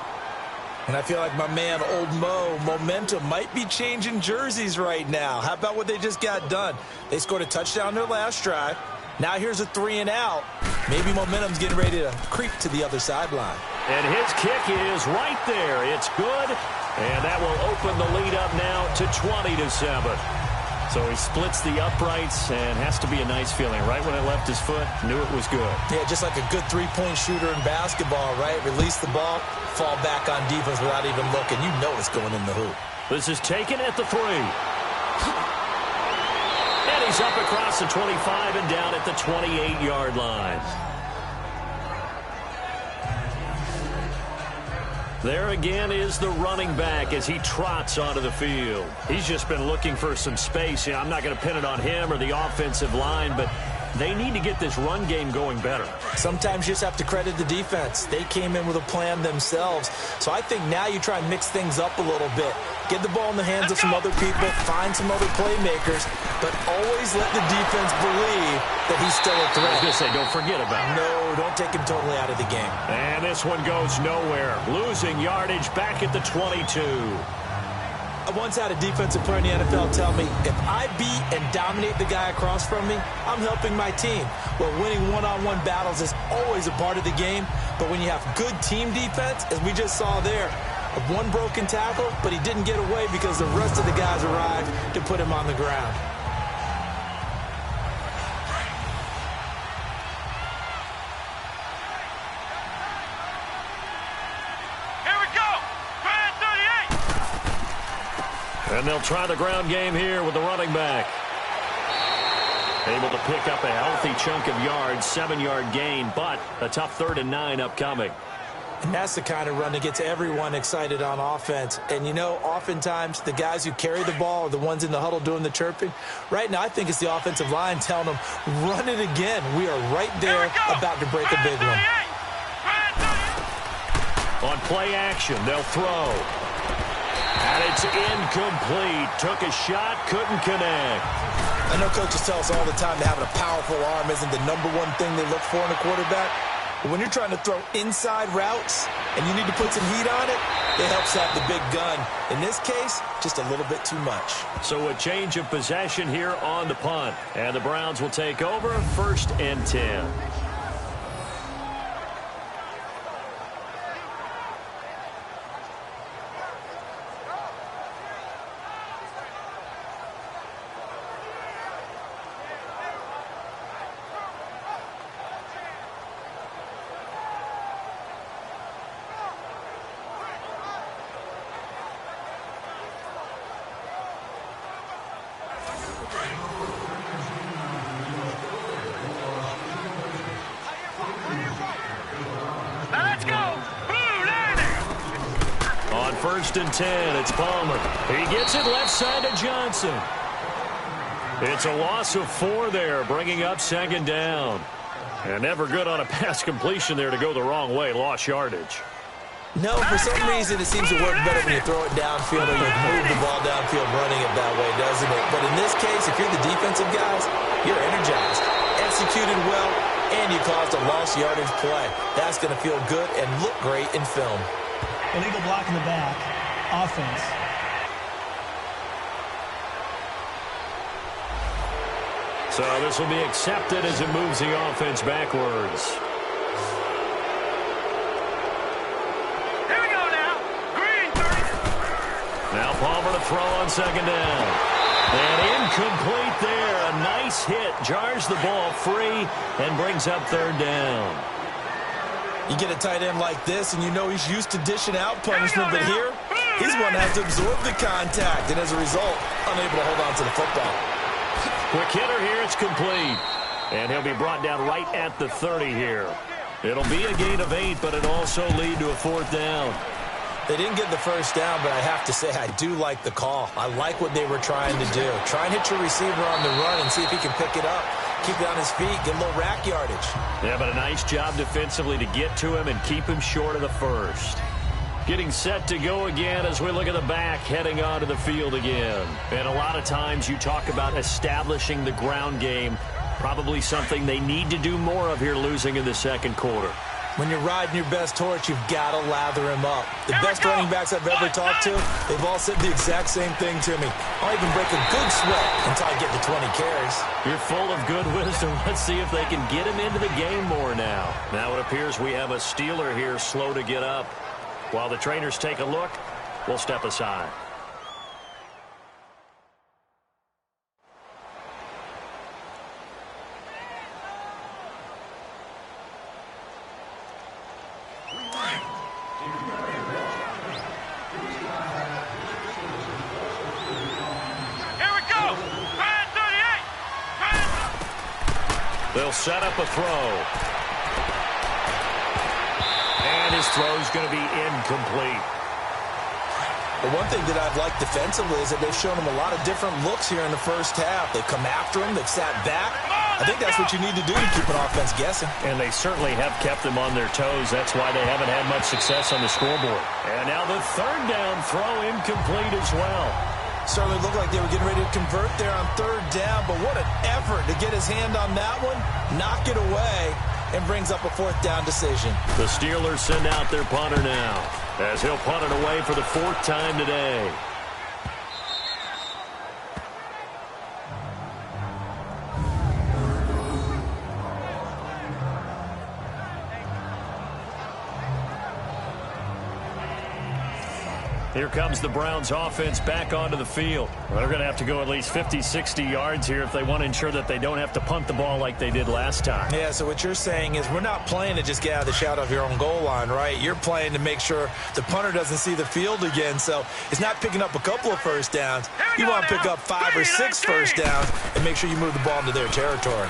[SPEAKER 3] And I feel like my man, Old Mo, momentum might be changing jerseys right now. How about what they just got done? They scored a touchdown their last drive. Now here's a 3 and out. Maybe momentum's getting ready to creep to the other sideline.
[SPEAKER 2] And his kick is right there. It's good, and that will open the lead up now to 20-7. So he splits the uprights, and has to be a nice feeling. Right when it left his foot, knew it was good.
[SPEAKER 3] Yeah, just like a good three-point shooter in basketball, right? Release the ball, fall back on defense without even looking. You know it's going in the hoop.
[SPEAKER 2] This is taken at the 3. And he's up across the 25 and down at the 28-yard line. There again is the running back as he trots onto the field. He's just been looking for some space. I'm not going to pin it on him or the offensive line, but they need to get this run game going better.
[SPEAKER 3] Sometimes you just have to credit the defense. They came in with a plan themselves. So I think now you try and mix things up a little bit. Get the ball in the hands of some other people, find some other playmakers, but always let the defense believe that he's still a threat.
[SPEAKER 2] I was going to say, don't forget about him.
[SPEAKER 3] No, don't take him totally out of the game.
[SPEAKER 2] And this one goes nowhere. Losing yardage back at the 22.
[SPEAKER 3] I once had a defensive player in the NFL tell me, if I beat and dominate the guy across from me, I'm helping my team. Well, winning one-on-one battles is always a part of the game, but when you have good team defense, as we just saw there, one broken tackle, but he didn't get away because the rest of the guys arrived to put him on the ground.
[SPEAKER 2] And they'll try the ground game here with the running back. Able to pick up a healthy chunk of yards, 7-yard gain, but a tough 3rd and 9 upcoming.
[SPEAKER 3] And that's the kind of run that gets everyone excited on offense. And, you know, oftentimes the guys who carry the ball are the ones in the huddle doing the chirping. Right now, I think it's the offensive line telling them, run it again. We are right there about to break a big one.
[SPEAKER 2] On play action, they'll throw. And it's incomplete. Took a shot, couldn't connect.
[SPEAKER 3] I know coaches tell us all the time that having a powerful arm isn't the #1 thing they look for in a quarterback. But when you're trying to throw inside routes and you need to put some heat on it, it helps have the big gun. In this case, just a little bit too much.
[SPEAKER 2] So a change of possession here on the punt. And the Browns will take over 1st and 10. On 1st and 10, it's Palmer. He gets it left side to Johnson. It's a loss of 4 there, bringing up 2nd down. And never good on a pass completion there to go the wrong way. Lost yardage.
[SPEAKER 3] No, for some reason it seems to work better when you throw it downfield or you move the ball downfield running it that way, doesn't it? But in this case, if you're the defensive guys, you're energized, executed well, and you caused a lost yardage play. That's going to feel good and look great in film.
[SPEAKER 6] Illegal block in the back. Offense.
[SPEAKER 2] So this will be accepted as it moves the offense backwards.
[SPEAKER 4] Here we go now. Green 30.
[SPEAKER 2] Now Palmer to throw on 2nd down. And incomplete there. A nice hit. Jars the ball free and brings up 3rd down.
[SPEAKER 3] You get a tight end like this, and you know he's used to dishing out punishment, but here, he's one that has to absorb the contact, and as a result, unable to hold on to the football.
[SPEAKER 2] Quick hitter here, it's complete. And he'll be brought down right at the 30 here. It'll be a gain of 8, but it'll also lead to a 4th down.
[SPEAKER 3] They didn't get the 1st down, but I have to say I do like the call. I like what they were trying to do. Try and hit your receiver on the run and see if he can pick it up. Keep it on his feet, get a little rack yardage.
[SPEAKER 2] Yeah, but a nice job defensively to get to him and keep him short of the 1st. Getting set to go again as we look at the back, heading onto the field again. And a lot of times you talk about establishing the ground game. Probably something they need to do more of here, losing in the 2nd quarter.
[SPEAKER 3] When you're riding your best horse, you've got to lather him up. The best running backs I've ever talked to, they've all said the exact same thing to me. I'll even break a good sweat until I get to 20 carries.
[SPEAKER 2] You're full of good wisdom. Let's see if they can get him into the game more now. Now it appears we have a Steeler here slow to get up. While the trainers take a look, we'll step aside. They'll set up a throw. And his throw's going to be incomplete.
[SPEAKER 3] But one thing that I've liked defensively is that they've shown him a lot of different looks here in the first half. They've come after him. They've sat back. I think that's what you need to do to keep an offense guessing.
[SPEAKER 2] And they certainly have kept them on their toes. That's why they haven't had much success on the scoreboard. And now the third down throw incomplete as well.
[SPEAKER 3] Certainly looked like they were getting ready to convert there on third down, but what an effort to get his hand on that one, knock it away, and brings up a fourth down decision.
[SPEAKER 2] The Steelers send out their punter now, as he'll punt it away for the fourth time today. Here comes the Browns offense back onto the field. Well, they're going to have to go at least 50, 60 yards here if they want to ensure that they don't have to punt the ball like they did last time.
[SPEAKER 3] Yeah, so what you're saying is we're not playing to just get out of the shadow of your own goal line, right? You're playing to make sure the punter doesn't see the field again. So it's not picking up a couple of first downs. You want to pick up 5 or 6 first downs and make sure you move the ball into their territory.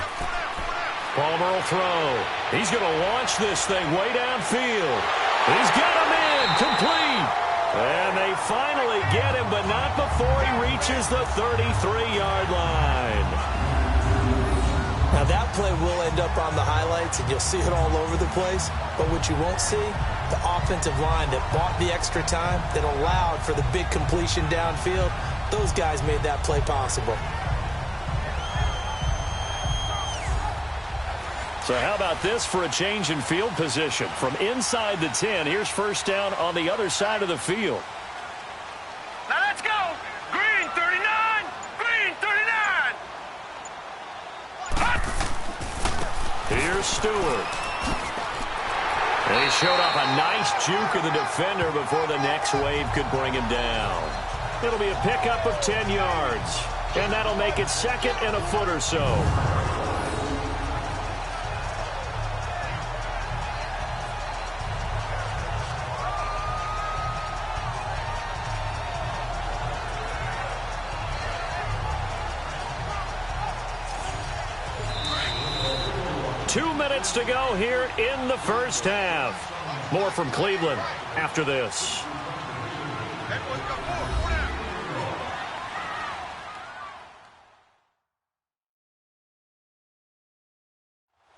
[SPEAKER 2] Palmer will throw. He's going to launch this thing way downfield. He's got him in. Complete. And they finally get him, but not before he reaches the 33-yard line.
[SPEAKER 3] Now that play will end up on the highlights, and you'll see it all over the place. But what you won't see, the offensive line that bought the extra time, that allowed for the big completion downfield, those guys made that play possible.
[SPEAKER 2] So how about this for a change in field position? From inside the 10, here's first down on the other side of the field.
[SPEAKER 4] Now let's go. Green 39. Green 39.
[SPEAKER 2] Here's Stewart. And he showed off a nice juke of the defender before the next wave could bring him down. It'll be a pickup of 10 yards. And that'll make it second and a foot or so. To go here in the first half. More from Cleveland after this.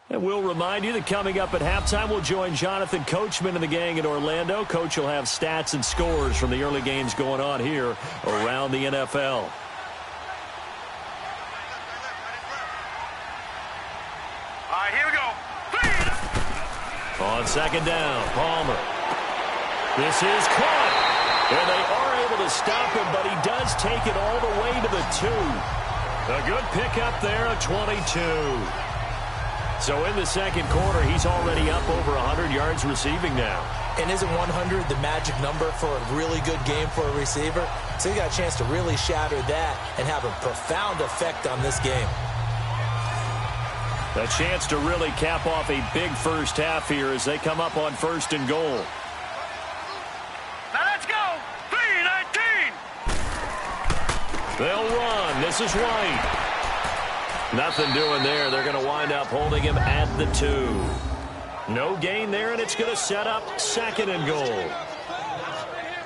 [SPEAKER 2] And we'll remind you that coming up at halftime, we'll join Jonathan Coachman and the gang in Orlando. Coach will have stats and scores from the early games going on here around the NFL. On second down, Palmer. This is caught. And they are able to stop him, but he does take it all the way to the 2. A good pickup there, a 22. So in the second quarter, he's already up over 100 yards receiving now.
[SPEAKER 3] And isn't 100 the magic number for a really good game for a receiver? So he got a chance to really shatter that and have a profound effect on this game.
[SPEAKER 2] A chance to really cap off a big first half here as they come up on first and goal.
[SPEAKER 4] Now let's go. 3-19.
[SPEAKER 2] They'll run. This is White. Nothing doing there. They're going to wind up holding him at the 2. No gain there, and it's going to set up second and goal.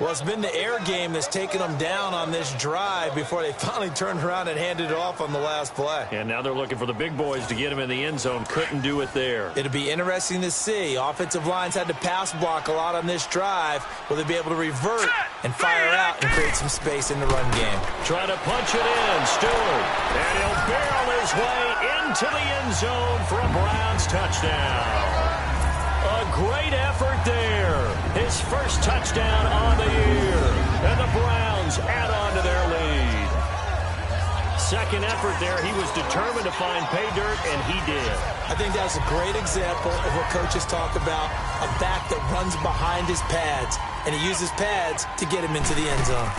[SPEAKER 3] Well, it's been the air game that's taken them down on this drive before they finally turned around and handed it off on the last play.
[SPEAKER 2] And now they're looking for the big boys to get him in the end zone. Couldn't do it there.
[SPEAKER 3] It'll be interesting to see. Offensive lines had to pass block a lot on this drive. Will they be able to revert and fire out and create some space in the run game?
[SPEAKER 2] Trying to punch it in, Stewart. And he'll barrel his way into the end zone for a Browns touchdown. A great effort there. His first touchdown on the year. And the Browns add on to their lead. Second effort there. He was determined to find pay dirt, and he did.
[SPEAKER 3] I think that's a great example of what coaches talk about, a back that runs behind his pads, and he uses pads to get him into the end zone.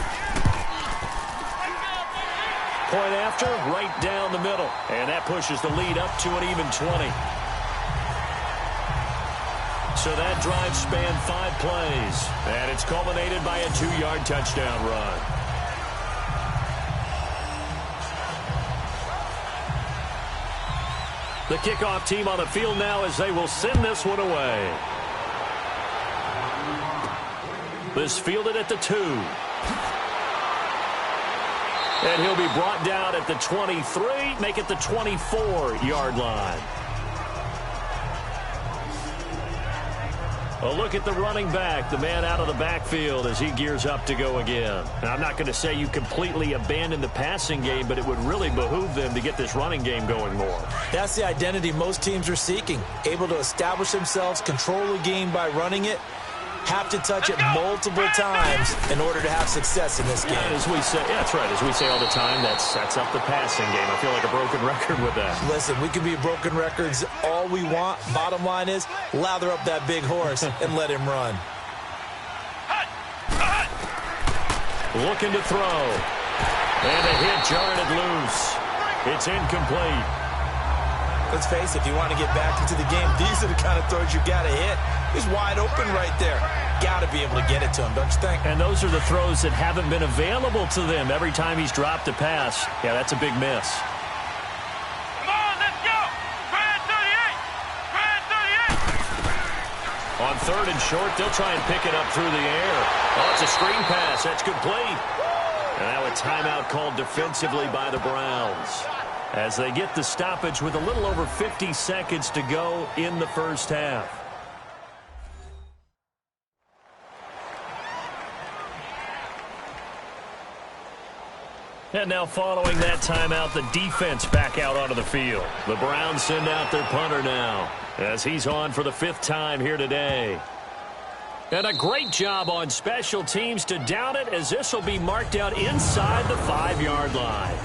[SPEAKER 2] Point after, right down the middle. And that pushes the lead up to an even 20. So that drive spanned 5 plays. And it's culminated by a 2-yard touchdown run. The kickoff team on the field now as they will send this one away. This fielded at the 2. And he'll be brought down at the 23, make it the 24-yard line. A look at the running back, the man out of the backfield as he gears up to go again. Now, I'm not going to say you completely abandon the passing game, but it would really behoove them to get this running game going more.
[SPEAKER 3] That's the identity most teams are seeking, able to establish themselves, control the game by running it, have to touch it multiple times in order to have success in this game.
[SPEAKER 2] Yeah, as we say, that's right. As we say all the time, that sets up the passing game. I feel like a broken record with that.
[SPEAKER 3] Listen, we can be broken records all we want. Bottom line is, lather up that big horse and let him run.
[SPEAKER 2] Looking to throw. And a hit jarred it loose. It's incomplete.
[SPEAKER 3] Let's face it, if you want to get back into the game, these are the kind of throws you got to hit. He's wide open right there. Got to be able to get it to him, don't you think?
[SPEAKER 2] And those are the throws that haven't been available to them every time he's dropped a pass. Yeah, that's a big miss.
[SPEAKER 4] Come on, let's go. Brad 38. Brad 38.
[SPEAKER 2] On third and short, they'll try and pick it up through the air. Oh, it's a screen pass. That's complete. And now a timeout called defensively by the Browns as they get the stoppage with a little over 50 seconds to go in the first half. And now following that timeout, the defense back out onto the field. The Browns send out their punter now as he's on for the 5th time here today. And a great job on special teams to down it as this will be marked out inside the 5-yard line.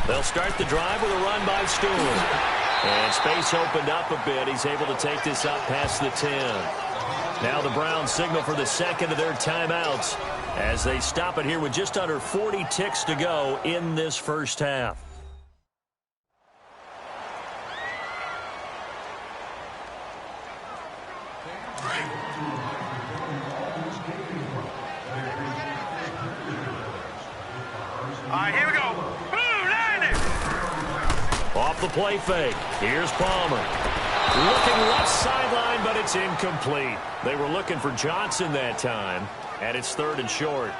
[SPEAKER 2] They'll start the drive with a run by Stewart. And space opened up a bit. He's able to take this up past the 10. Now the Browns signal for the second of their timeouts as they stop it here with just under 40 ticks to go in this first half.
[SPEAKER 4] All right, here we go.
[SPEAKER 2] Off the play fake. Here's Palmer. Looking left sideline, but it's incomplete. They were looking for Johnson that time, and it's 3rd and short.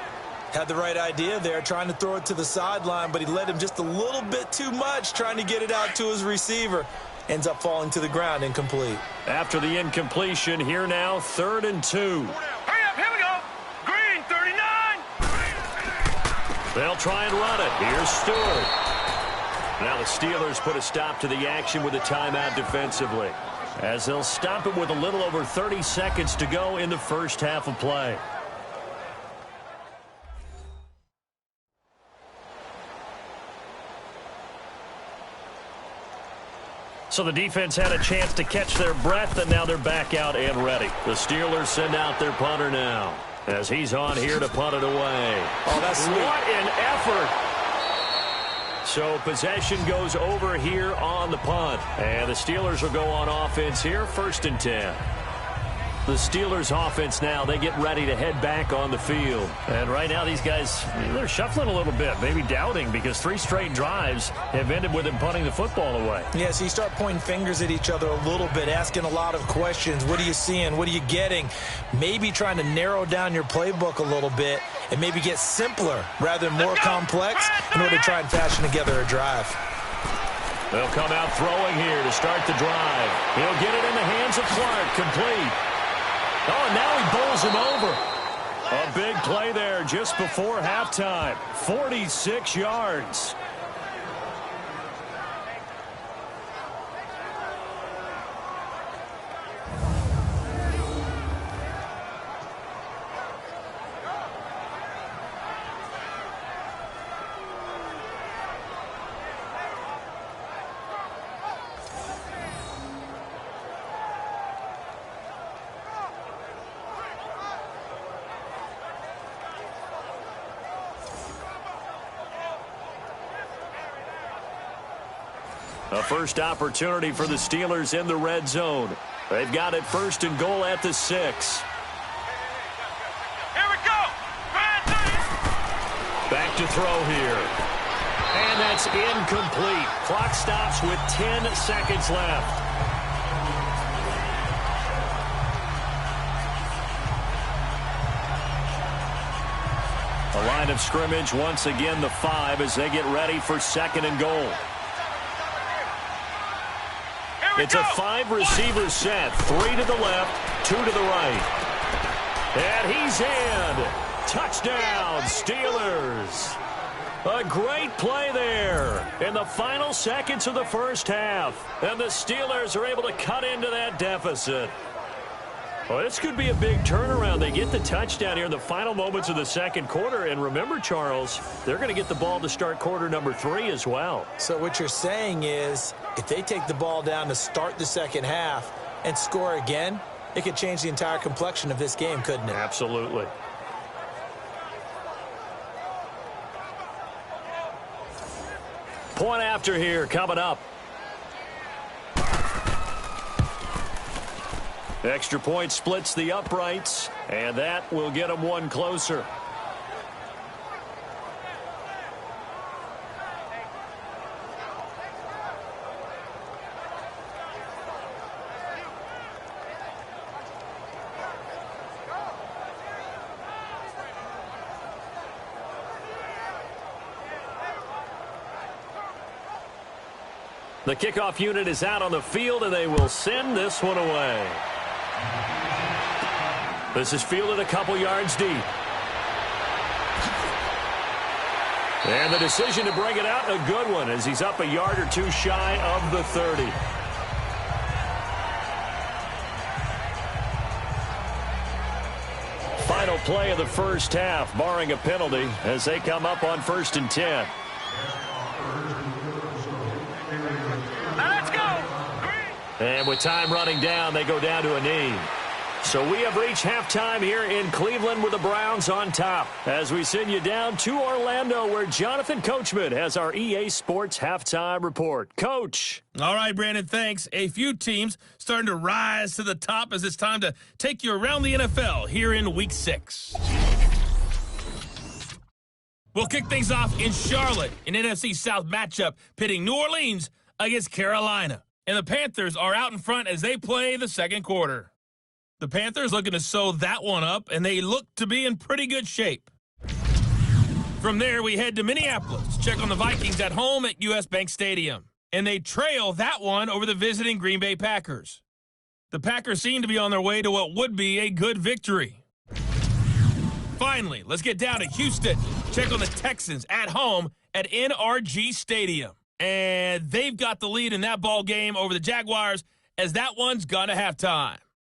[SPEAKER 3] Had the right idea there, trying to throw it to the sideline, but he led him just a little bit too much, trying to get it out to his receiver. Ends up falling to the ground, incomplete.
[SPEAKER 2] After the incompletion, here now, 3rd and 2.
[SPEAKER 4] Hurry up, here we go. Green, 39.
[SPEAKER 2] They'll try and run it. Here's Stewart. Now the Steelers put a stop to the action with a timeout defensively, as they'll stop it with a little over 30 seconds to go in the first half of play. So the defense had a chance to catch their breath, and now they're back out and ready. The Steelers send out their punter now as he's on here to punt it away.
[SPEAKER 3] Oh, that's sweet.
[SPEAKER 2] What an effort. So possession goes over here on the punt. And the Steelers will go on offense here, 1st and 10. The Steelers offense now, they get ready to head back on the field.
[SPEAKER 7] And right now these guys, they're shuffling a little bit, maybe doubting, because 3 straight drives have ended with them punting the football away.
[SPEAKER 3] Yeah, so you start pointing fingers at each other a little bit, asking a lot of questions. What are you seeing? What are you getting? Maybe trying to narrow down your playbook a little bit and maybe get simpler rather than more complex in order to try and fashion together a drive.
[SPEAKER 2] They'll come out throwing here to start the drive. He'll get it in the hands of Clark, complete. Oh, and now he bowls him over. A big play there just before halftime. 46 yards. A first opportunity for the Steelers in the red zone. They've got it 1st and goal at the 6.
[SPEAKER 4] Here we go.
[SPEAKER 2] Back to throw here. And that's incomplete. Clock stops with 10 seconds left. The line of scrimmage once again the 5 as they get ready for 2nd and goal. It's a 5-receiver set. 3 to the left, 2 to the right. And he's in. Touchdown, Steelers. A great play there in the final seconds of the first half. And the Steelers are able to cut into that deficit. Well, this could be a big turnaround. They get the touchdown here in the final moments of the second quarter. And remember, Charles, they're going to get the ball to start quarter number 3 as well.
[SPEAKER 3] So what you're saying is if they take the ball down to start the second half and score again, it could change the entire complexion of this game, couldn't it?
[SPEAKER 2] Absolutely. Point after here coming up. Extra point splits the uprights, and that will get them one closer. The kickoff unit is out on the field, and they will send this one away. This is fielded a couple yards deep. And the decision to bring it out, a good one, as he's up a yard or 2 shy of the 30. Final play of the first half, barring a penalty, as they come up on 1st and 10.
[SPEAKER 4] Let's go.
[SPEAKER 2] And with time running down, they go down to a knee. So we have reached halftime here in Cleveland with the Browns on top. As we send you down to Orlando, where Jonathan Coachman has our EA Sports halftime report. Coach.
[SPEAKER 1] All right, Brandon, thanks. A few teams starting to rise to the top as it's time to take you around the NFL here in Week 6. We'll kick things off in Charlotte, an NFC South matchup pitting New Orleans against Carolina. And the Panthers are out in front as they play the second quarter. The Panthers looking to sew that one up, and they look to be in pretty good shape. From there, we head to Minneapolis to check on the Vikings at home at US Bank Stadium. And they trail that one over the visiting Green Bay Packers. The Packers seem to be on their way to what would be a good victory. Finally, let's get down to Houston. Check on the Texans at home at NRG Stadium. And they've got the lead in that ball game over the Jaguars as that one's gone to halftime.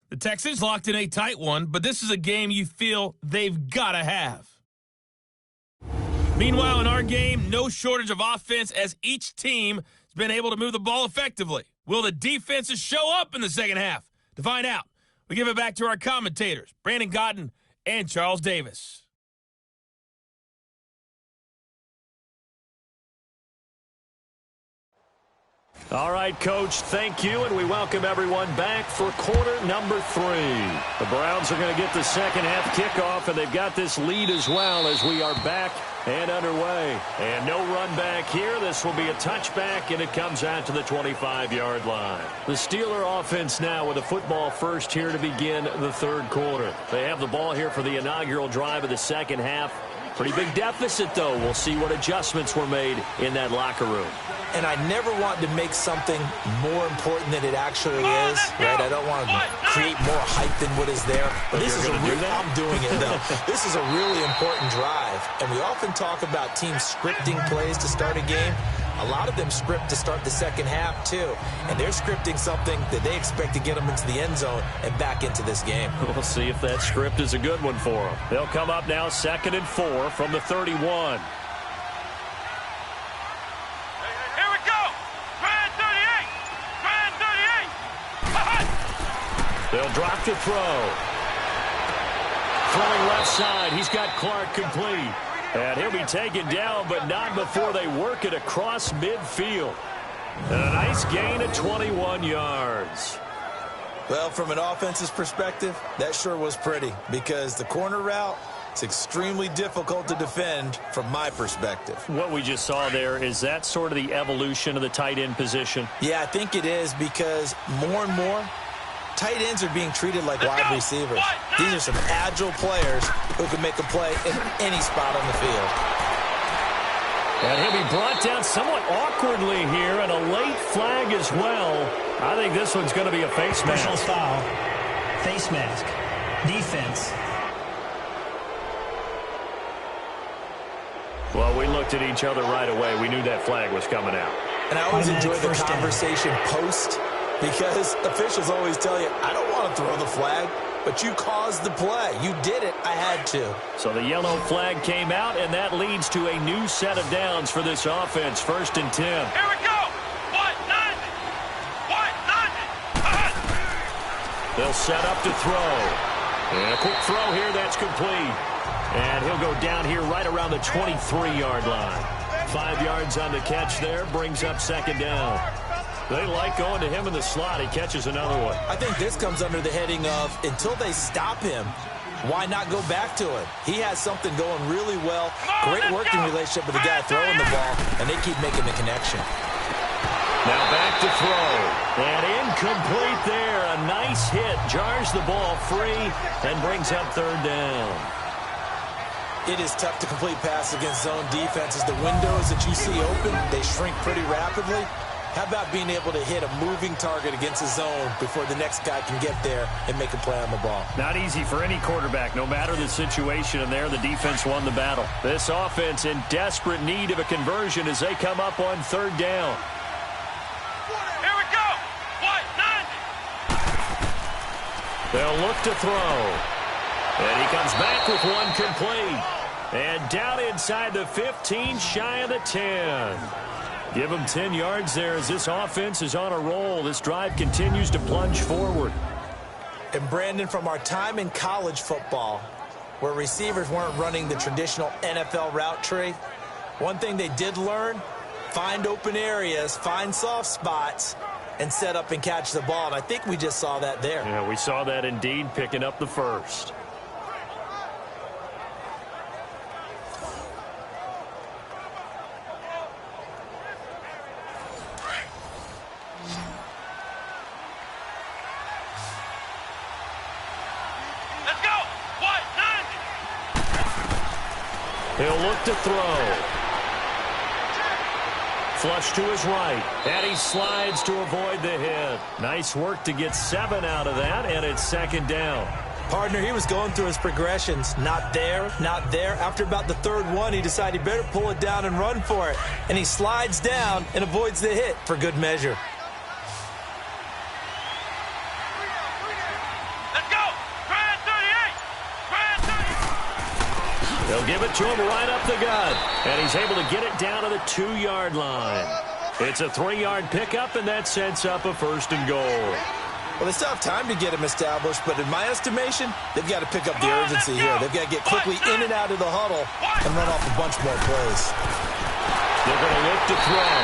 [SPEAKER 1] The Texans locked in a tight one, but this is a game you feel they've got to have. Meanwhile, in our game, no shortage of offense as each team has been able to move the ball effectively. Will the defenses show up in the second half? To find out, we give it back to our commentators, Brandon Godden and Charles Davis.
[SPEAKER 2] All right, Coach, thank you, and we welcome everyone back for quarter number 3. The Browns are going to get the second half kickoff, and they've got this lead as well as we are back and underway. And no run back here. This will be a touchback, and it comes out to the 25-yard line. The Steeler offense now with a football first here to begin the third quarter. They have the ball here for the inaugural drive of the second half. Pretty big deficit, though. We'll see what adjustments were made in that locker room.
[SPEAKER 3] And I never want to make something more important than it actually is, right? I don't want to create more hype than what is there. But this is I'm doing it, though. This is a really important drive. And we often talk about teams scripting plays to start a game. A lot of them script to start the second half, too. And they're scripting something that they expect to get them into the end zone and back into this game.
[SPEAKER 2] We'll see if that script is a good one for them. They'll come up now 2nd and 4 from the 31.
[SPEAKER 4] Here we go. Grand 38. Grand 38.
[SPEAKER 2] They'll drop to throw. Throwing left side. He's got Clark complete. And he'll be taken down, but not before they work it across midfield. And a nice gain of 21 yards.
[SPEAKER 3] Well, from an offense's perspective, that sure was pretty because the corner route is extremely difficult to defend from my perspective.
[SPEAKER 2] What we just saw there, is that sort of the evolution of the tight end position?
[SPEAKER 3] Yeah, I think it is because more and more, tight ends are being treated like wide receivers. These are some agile players who can make a play in any spot on the field.
[SPEAKER 2] And he'll be brought down somewhat awkwardly here, and a late flag as well. I think this one's going to be a face mask.
[SPEAKER 6] Personal foul. Face mask. Defense.
[SPEAKER 2] Well, we looked at each other right away. We knew that flag was coming out.
[SPEAKER 3] And I always enjoy the
[SPEAKER 6] First down.
[SPEAKER 3] conversation post because officials always tell you, I don't want to throw the flag, but you caused the play. You did it. I had to.
[SPEAKER 2] So the yellow flag came out, and that leads to a new set of downs for this offense. 1st and 10.
[SPEAKER 4] Here we go. White 90. White 90.
[SPEAKER 2] They'll set up to throw. And a quick throw here. That's complete. And he'll go down here right around the 23-yard line. 5 yards on the catch there. Brings up 2nd down. They like going to him in the slot. He catches another one.
[SPEAKER 3] I think this comes under the heading of until they stop him, why not go back to it? He has something going really well. Great working relationship with the guy throwing the ball, and they keep making the connection.
[SPEAKER 2] Now back to throw. And incomplete there. A nice hit. Jars the ball free and brings up 3rd down.
[SPEAKER 3] It is tough to complete pass against zone defenses. The windows that you see open, they shrink pretty rapidly. How about being able to hit a moving target against a zone before the next guy can get there and make a play on the ball?
[SPEAKER 2] Not easy for any quarterback, no matter the situation, and there the defense won the battle. This offense in desperate need of a conversion as they come up on 3rd down.
[SPEAKER 4] Here we go. White 90.
[SPEAKER 2] They'll look to throw. And he comes back with one complete. And down inside the 15, shy of the 10. Give him 10 yards there as this offense is on a roll. This drive continues to plunge forward.
[SPEAKER 3] And Brandon, from our time in college football, where receivers weren't running the traditional NFL route tree, one thing they did learn, find open areas, find soft spots, and set up and catch the ball. And I think we just saw that there.
[SPEAKER 2] Yeah, we saw that indeed, picking up the first.
[SPEAKER 4] Let's go. White 90.
[SPEAKER 2] He'll look to throw. Flush to his right. And he slides to avoid the hit. Nice work to get 7 out of that, and it's 2nd down.
[SPEAKER 3] Partner, he was going through his progressions. Not there, not there. After about the 3rd one, he decided he better pull it down and run for it. And he slides down and avoids the hit for good measure.
[SPEAKER 4] Let's go. Grand 38. Grand 38.
[SPEAKER 2] They'll give it to him right up the gut. And he's able to get it down to the 2-yard line. It's a 3-yard pickup, and that sets up a 1st and goal.
[SPEAKER 3] Well, they still have time to get him established, but in my estimation, they've got to pick up the urgency here. They've got to get quickly in and out of the huddle and run off a bunch more plays.
[SPEAKER 2] They're going to look to throw.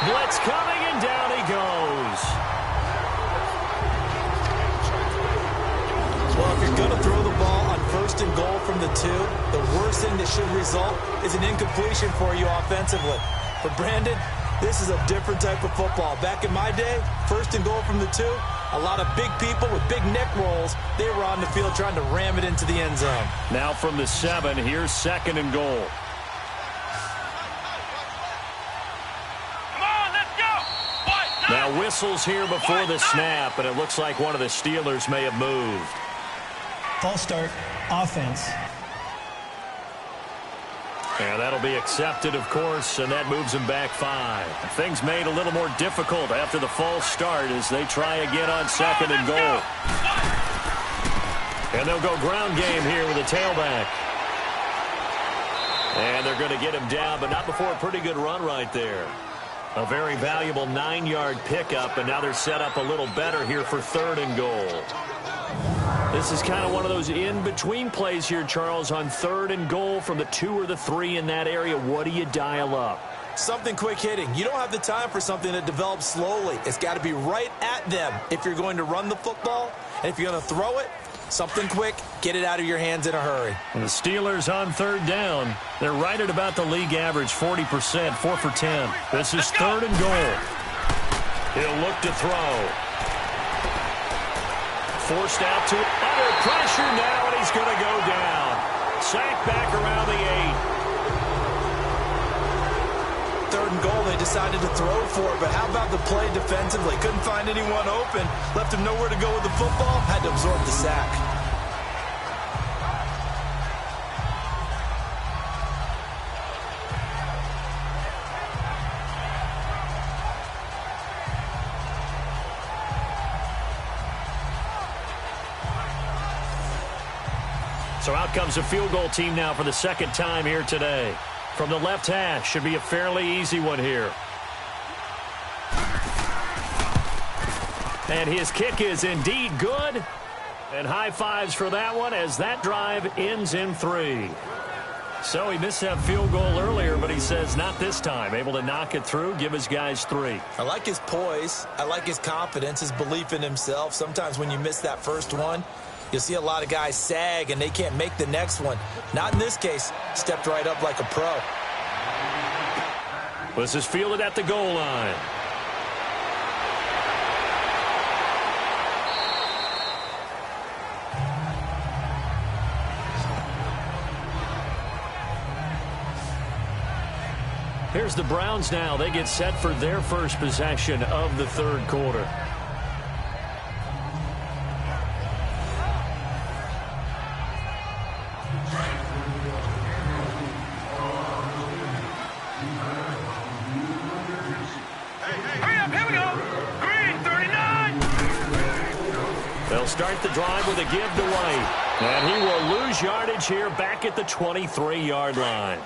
[SPEAKER 2] Blitz coming, and down he goes.
[SPEAKER 3] from the 2, the worst thing that should result is an incompletion for you offensively. For Brandon, this is a different type of football. Back in my day, 1st and goal from the 2, a lot of big people with big neck rolls, they were on the field trying to ram it into the end zone.
[SPEAKER 2] Now from the 7, here's 2nd and goal.
[SPEAKER 4] Come on, let's go.
[SPEAKER 2] Now whistles here before the snap, and it looks like one of the Steelers may have moved.
[SPEAKER 6] False start, offense.
[SPEAKER 2] And that'll be accepted, of course, and that moves them back 5. Things made a little more difficult after the false start as they try again on 2nd and goal. And they'll go ground game here with a tailback. And they're going to get him down, but not before a pretty good run right there. A very valuable 9-yard pickup, and now they're set up a little better here for 3rd and goal. This is kind of one of those in-between plays here, Charles, on 3rd and goal from the 2 or the 3 in that area. What do you dial up?
[SPEAKER 3] Something quick hitting. You don't have the time for something that develops slowly. It's got to be right at them if you're going to run the football. And if you're going to throw it, something quick, get it out of your hands in a hurry.
[SPEAKER 2] And the Steelers on 3rd down. They're right at about the league average, 40%, 4 for 10. This is 3rd and goal. He'll look to throw. Forced out to under pressure now, and he's going to go down. Sacked back around the 8.
[SPEAKER 3] 3rd and goal, they decided to throw for it, but how about the play defensively? Couldn't find anyone open, left him nowhere to go with the football, had to absorb the sack.
[SPEAKER 2] So out comes a field goal team now for the 2nd time here today. From the left hash, should be a fairly easy one here. And his kick is indeed good. And high fives for that one as that drive ends in 3. So he missed that field goal earlier, but he says not this time. Able to knock it through, give his guys 3.
[SPEAKER 3] I like his poise. I like his confidence, his belief in himself. Sometimes when you miss that first one, you'll see a lot of guys sag and they can't make the next one. Not in this case. Stepped right up like a pro.
[SPEAKER 2] This is fielded at the goal line. Here's the Browns now. They get set for their first possession of the 3rd quarter. Start the drive with a give to White. And he will lose yardage here back at the 23-yard line.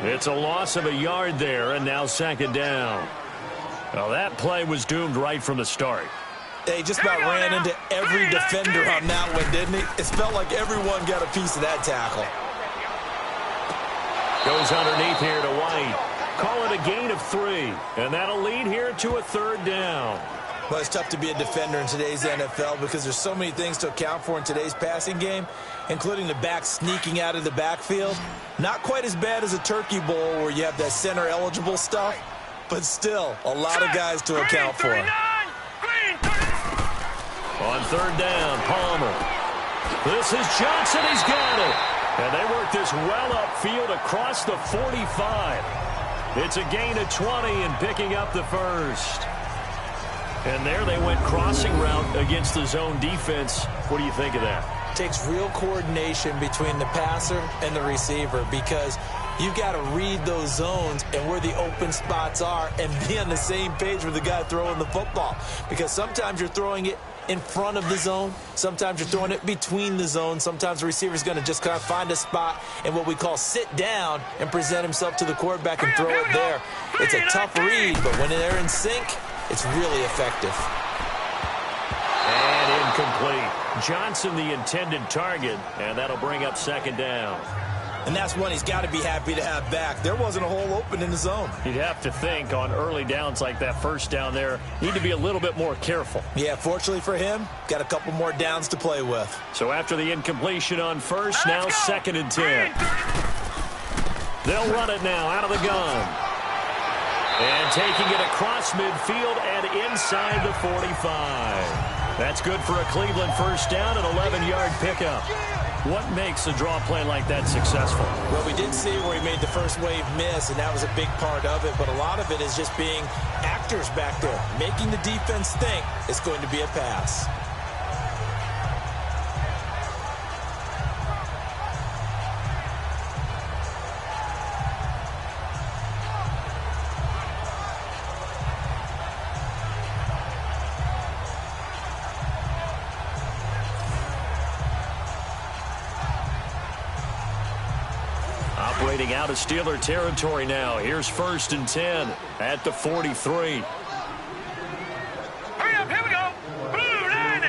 [SPEAKER 2] It's a loss of a yard there, and now 2nd down. Well, that play was doomed right from the start.
[SPEAKER 3] They just about ran into every defender on that one, didn't he? It felt like everyone got a piece of that tackle.
[SPEAKER 2] Goes underneath here to White. Call it a gain of 3, and that'll lead here to a 3rd down.
[SPEAKER 3] Well, it's tough to be a defender in today's NFL because there's so many things to account for in today's passing game, including the back sneaking out of the backfield. Not quite as bad as a turkey bowl where you have that center-eligible stuff, but still a lot of guys to account for.
[SPEAKER 2] On 3rd down, Palmer. This is Johnson. He's got it. And they work this well upfield across the 45. It's a gain of 20 and picking up the 1st. And there they went crossing route against the zone defense. What do you think of that?
[SPEAKER 3] Takes real coordination between the passer and the receiver because you've got to read those zones and where the open spots are and be on the same page with the guy throwing the football. Because sometimes you're throwing it in front of the zone. Sometimes you're throwing it between the zones. Sometimes the receiver's going to just kind of find a spot and what we call sit down and present himself to the quarterback and throw it there. It's a tough read, but when they're in sync, it's really effective.
[SPEAKER 2] And incomplete. Johnson the intended target, and that'll bring up 2nd down.
[SPEAKER 3] And that's one he's got to be happy to have back. There wasn't a hole open in the zone.
[SPEAKER 7] You'd have to think on early downs like that first down there, need to be a little bit more careful.
[SPEAKER 3] Yeah, fortunately for him, got a couple more downs to play with.
[SPEAKER 7] So after the incompletion on first, now 2nd and 10. They'll run it now out of the gun. And taking it across midfield and inside the 45. That's good for a Cleveland first down, an 11-yard pickup. What makes a draw play like that successful?
[SPEAKER 3] Well, we did see where he made the first wave miss, and that was a big part of it. But a lot of it is just being actors back there, making the defense think it's going to be a pass.
[SPEAKER 7] Operating out of Steeler territory now. Here's 1st and 10 at the 43.
[SPEAKER 4] Hurry up, here we go. Blue line.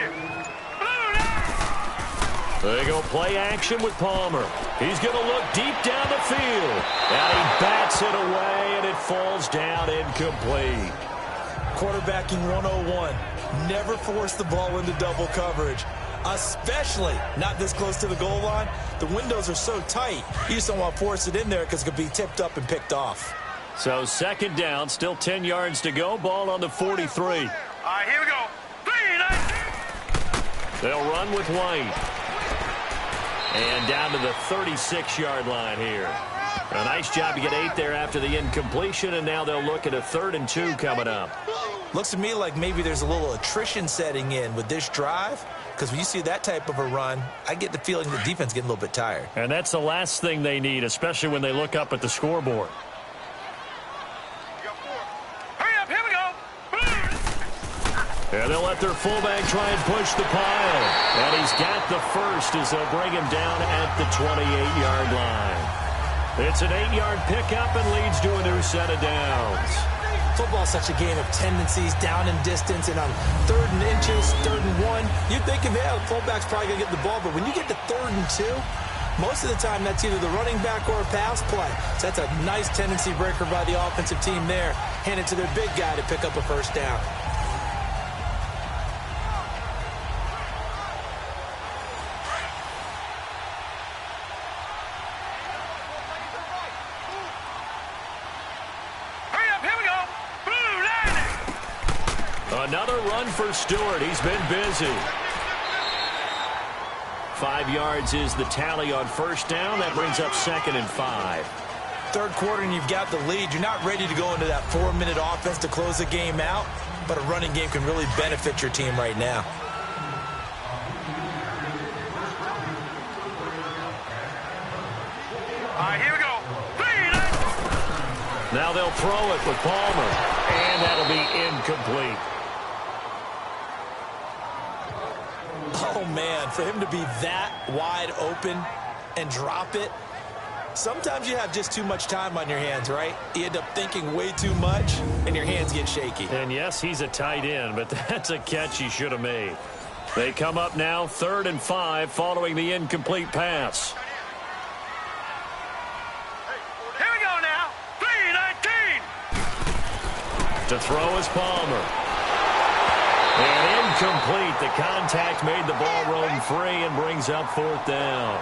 [SPEAKER 4] Blue line.
[SPEAKER 7] They go play action with Palmer. He's going to look deep down the field. And he bats it away, and it falls down incomplete.
[SPEAKER 3] Quarterbacking 101. Never force the ball into double coverage, especially not this close to the goal line. The windows are so tight, you just don't want to force it in there because it could be tipped up and picked off.
[SPEAKER 7] So 2nd down, still 10 yards to go. Ball on the 43.
[SPEAKER 4] All right, here we go. 3, 9.
[SPEAKER 7] They'll run with White. And down to the 36-yard line here. A nice job to get 8 there after the incompletion, and now they'll look at a 3rd and 2 coming up.
[SPEAKER 3] Looks to me like maybe there's a little attrition setting in with this drive, because when you see that type of a run, I get the feeling the defense getting a little bit tired.
[SPEAKER 7] And that's the last thing they need, especially when they look up at the scoreboard.
[SPEAKER 4] Hurry up, here we go.
[SPEAKER 7] And they'll let their fullback try and push the pile. And he's got the first as they'll bring him down at the 28-yard line. It's an 8-yard pickup and leads to a new set of downs.
[SPEAKER 3] Football's such a game of tendencies, down and distance, and on 3rd and inches, 3rd and 1, you're thinking, yeah, the fullback's probably going to get the ball. But when you get to 3rd and 2, most of the time that's either the running back or a pass play. So that's a nice tendency breaker by the offensive team there. Hand it to their big guy to pick up a first down.
[SPEAKER 7] Another run for Stewart. He's been busy. 5 yards is the tally on first down. That brings up 2nd and 5.
[SPEAKER 3] Third quarter and you've got the lead. You're not ready to go into that 4-minute offense to close the game out, but a running game can really benefit your team right now.
[SPEAKER 4] All right, here we go. 3, 9.
[SPEAKER 7] Now they'll throw it with Palmer, and that'll be incomplete.
[SPEAKER 3] Oh, man, for him to be that wide open and drop it, sometimes you have just too much time on your hands, right? You end up thinking way too much, and your hands get shaky.
[SPEAKER 7] And, yes, he's a tight end, but that's a catch he should have made. They come up now 3rd and 5 following the incomplete pass.
[SPEAKER 4] Here we go now. 3, 19.
[SPEAKER 7] To throw is Palmer. And incomplete. The contact made the ball roam free and brings up 4th down.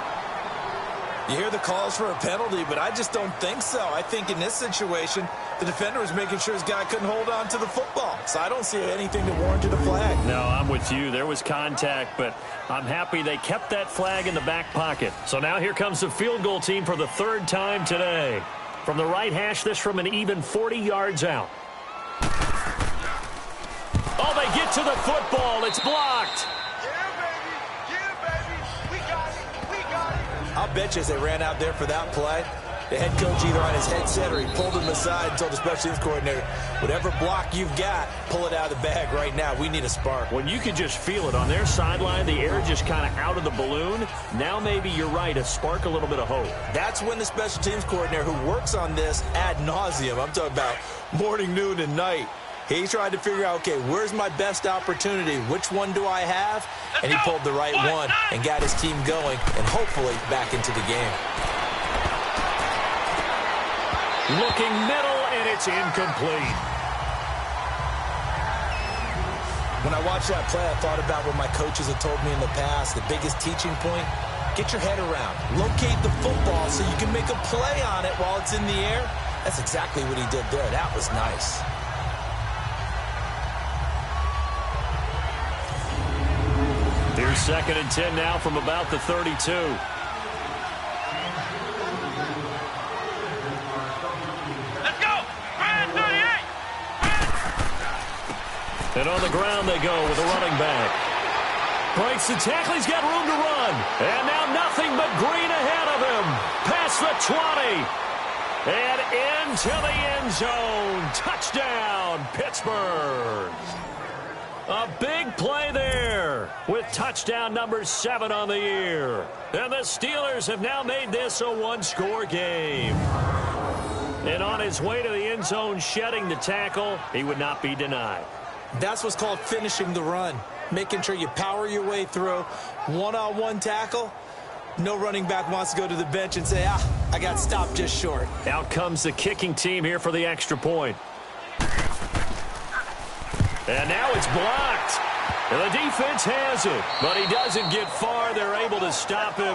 [SPEAKER 3] You hear the calls for a penalty, but I just don't think so. I think in this situation, the defender was making sure his guy couldn't hold on to the football. So I don't see anything that warranted a flag.
[SPEAKER 7] No, I'm with you. There was contact, but I'm happy they kept that flag in the back pocket. So now here comes the field goal team for the 3rd time today. From the right hash, this from an even 40 yards out. Oh, they get to the football. It's blocked.
[SPEAKER 3] I'll bet you as they ran out there for that play, the head coach either on his headset or he pulled him aside and told the special teams coordinator, whatever block you've got, pull it out of the bag right now. We need a spark.
[SPEAKER 7] When you can just feel it on their sideline, the air just kind of out of the balloon. Now maybe you're right, a spark, a little bit of hope.
[SPEAKER 3] That's when the special teams coordinator who works on this ad nauseum, I'm talking about morning, noon, and night, he tried to figure out, okay, where's my best opportunity? Which one do I have? And he pulled the right one and got his team going and hopefully back into the game.
[SPEAKER 2] Looking middle, and it's incomplete.
[SPEAKER 3] When I watched that play, I thought about what my coaches have told me in the past. The biggest teaching point, get your head around. Locate the football so you can make a play on it while it's in the air. That's exactly what he did there. That was nice.
[SPEAKER 2] Here's 2nd and 10 now from about the 32.
[SPEAKER 4] Let's go! Brand 38!
[SPEAKER 2] And on the ground they go with a running back. Breaks the tackle. He's got room to run. And now nothing but green ahead of him. Past the 20. And into the end zone. Touchdown, Pittsburgh. A big play there with touchdown number 7 on the year. And the Steelers have now made this a one-score game. And on his way to the end zone, shedding the tackle, he would not be denied.
[SPEAKER 3] That's what's called finishing the run. Making sure you power your way through. One-on-one tackle. No running back wants to go to the bench and say, I got stopped just short.
[SPEAKER 2] Out comes the kicking team here for the extra point. And now it's blocked. And the defense has it. But he doesn't get far. They're able to stop him.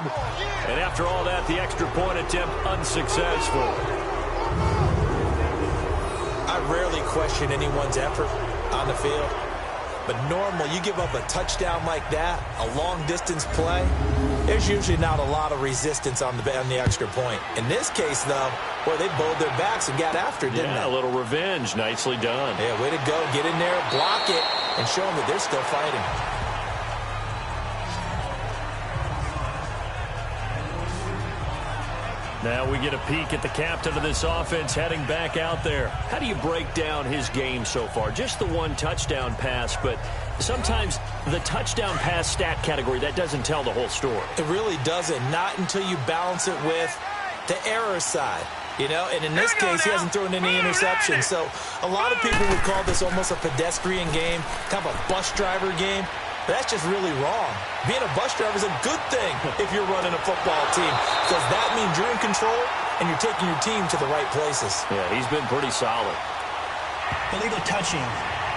[SPEAKER 2] And after all that, the extra point attempt unsuccessful.
[SPEAKER 3] I rarely question anyone's effort on the field. But normally, you give up a touchdown like that, a long-distance play, there's usually not a lot of resistance on the extra point. In this case, though, boy, they bowled their backs and got after it, didn't they?
[SPEAKER 2] Yeah, a little revenge. Nicely done.
[SPEAKER 3] Yeah, way to go. Get in there, block it, and show them that they're still fighting.
[SPEAKER 2] Now we get a peek at the captain of this offense heading back out there. How do you break down his game so far? Just the one touchdown pass, but sometimes the touchdown pass stat category, that doesn't tell the whole story.
[SPEAKER 3] It really doesn't. Not until you balance it with the error side. You know, and in this case, he hasn't thrown any interceptions. So a lot of people would call this almost a pedestrian game, kind of a bus driver game. But that's just really wrong. Being a bus driver is a good thing if you're running a football team, because that means you're in control and you're taking your team to the right places.
[SPEAKER 2] Yeah, he's been pretty solid.
[SPEAKER 6] Illegal touching.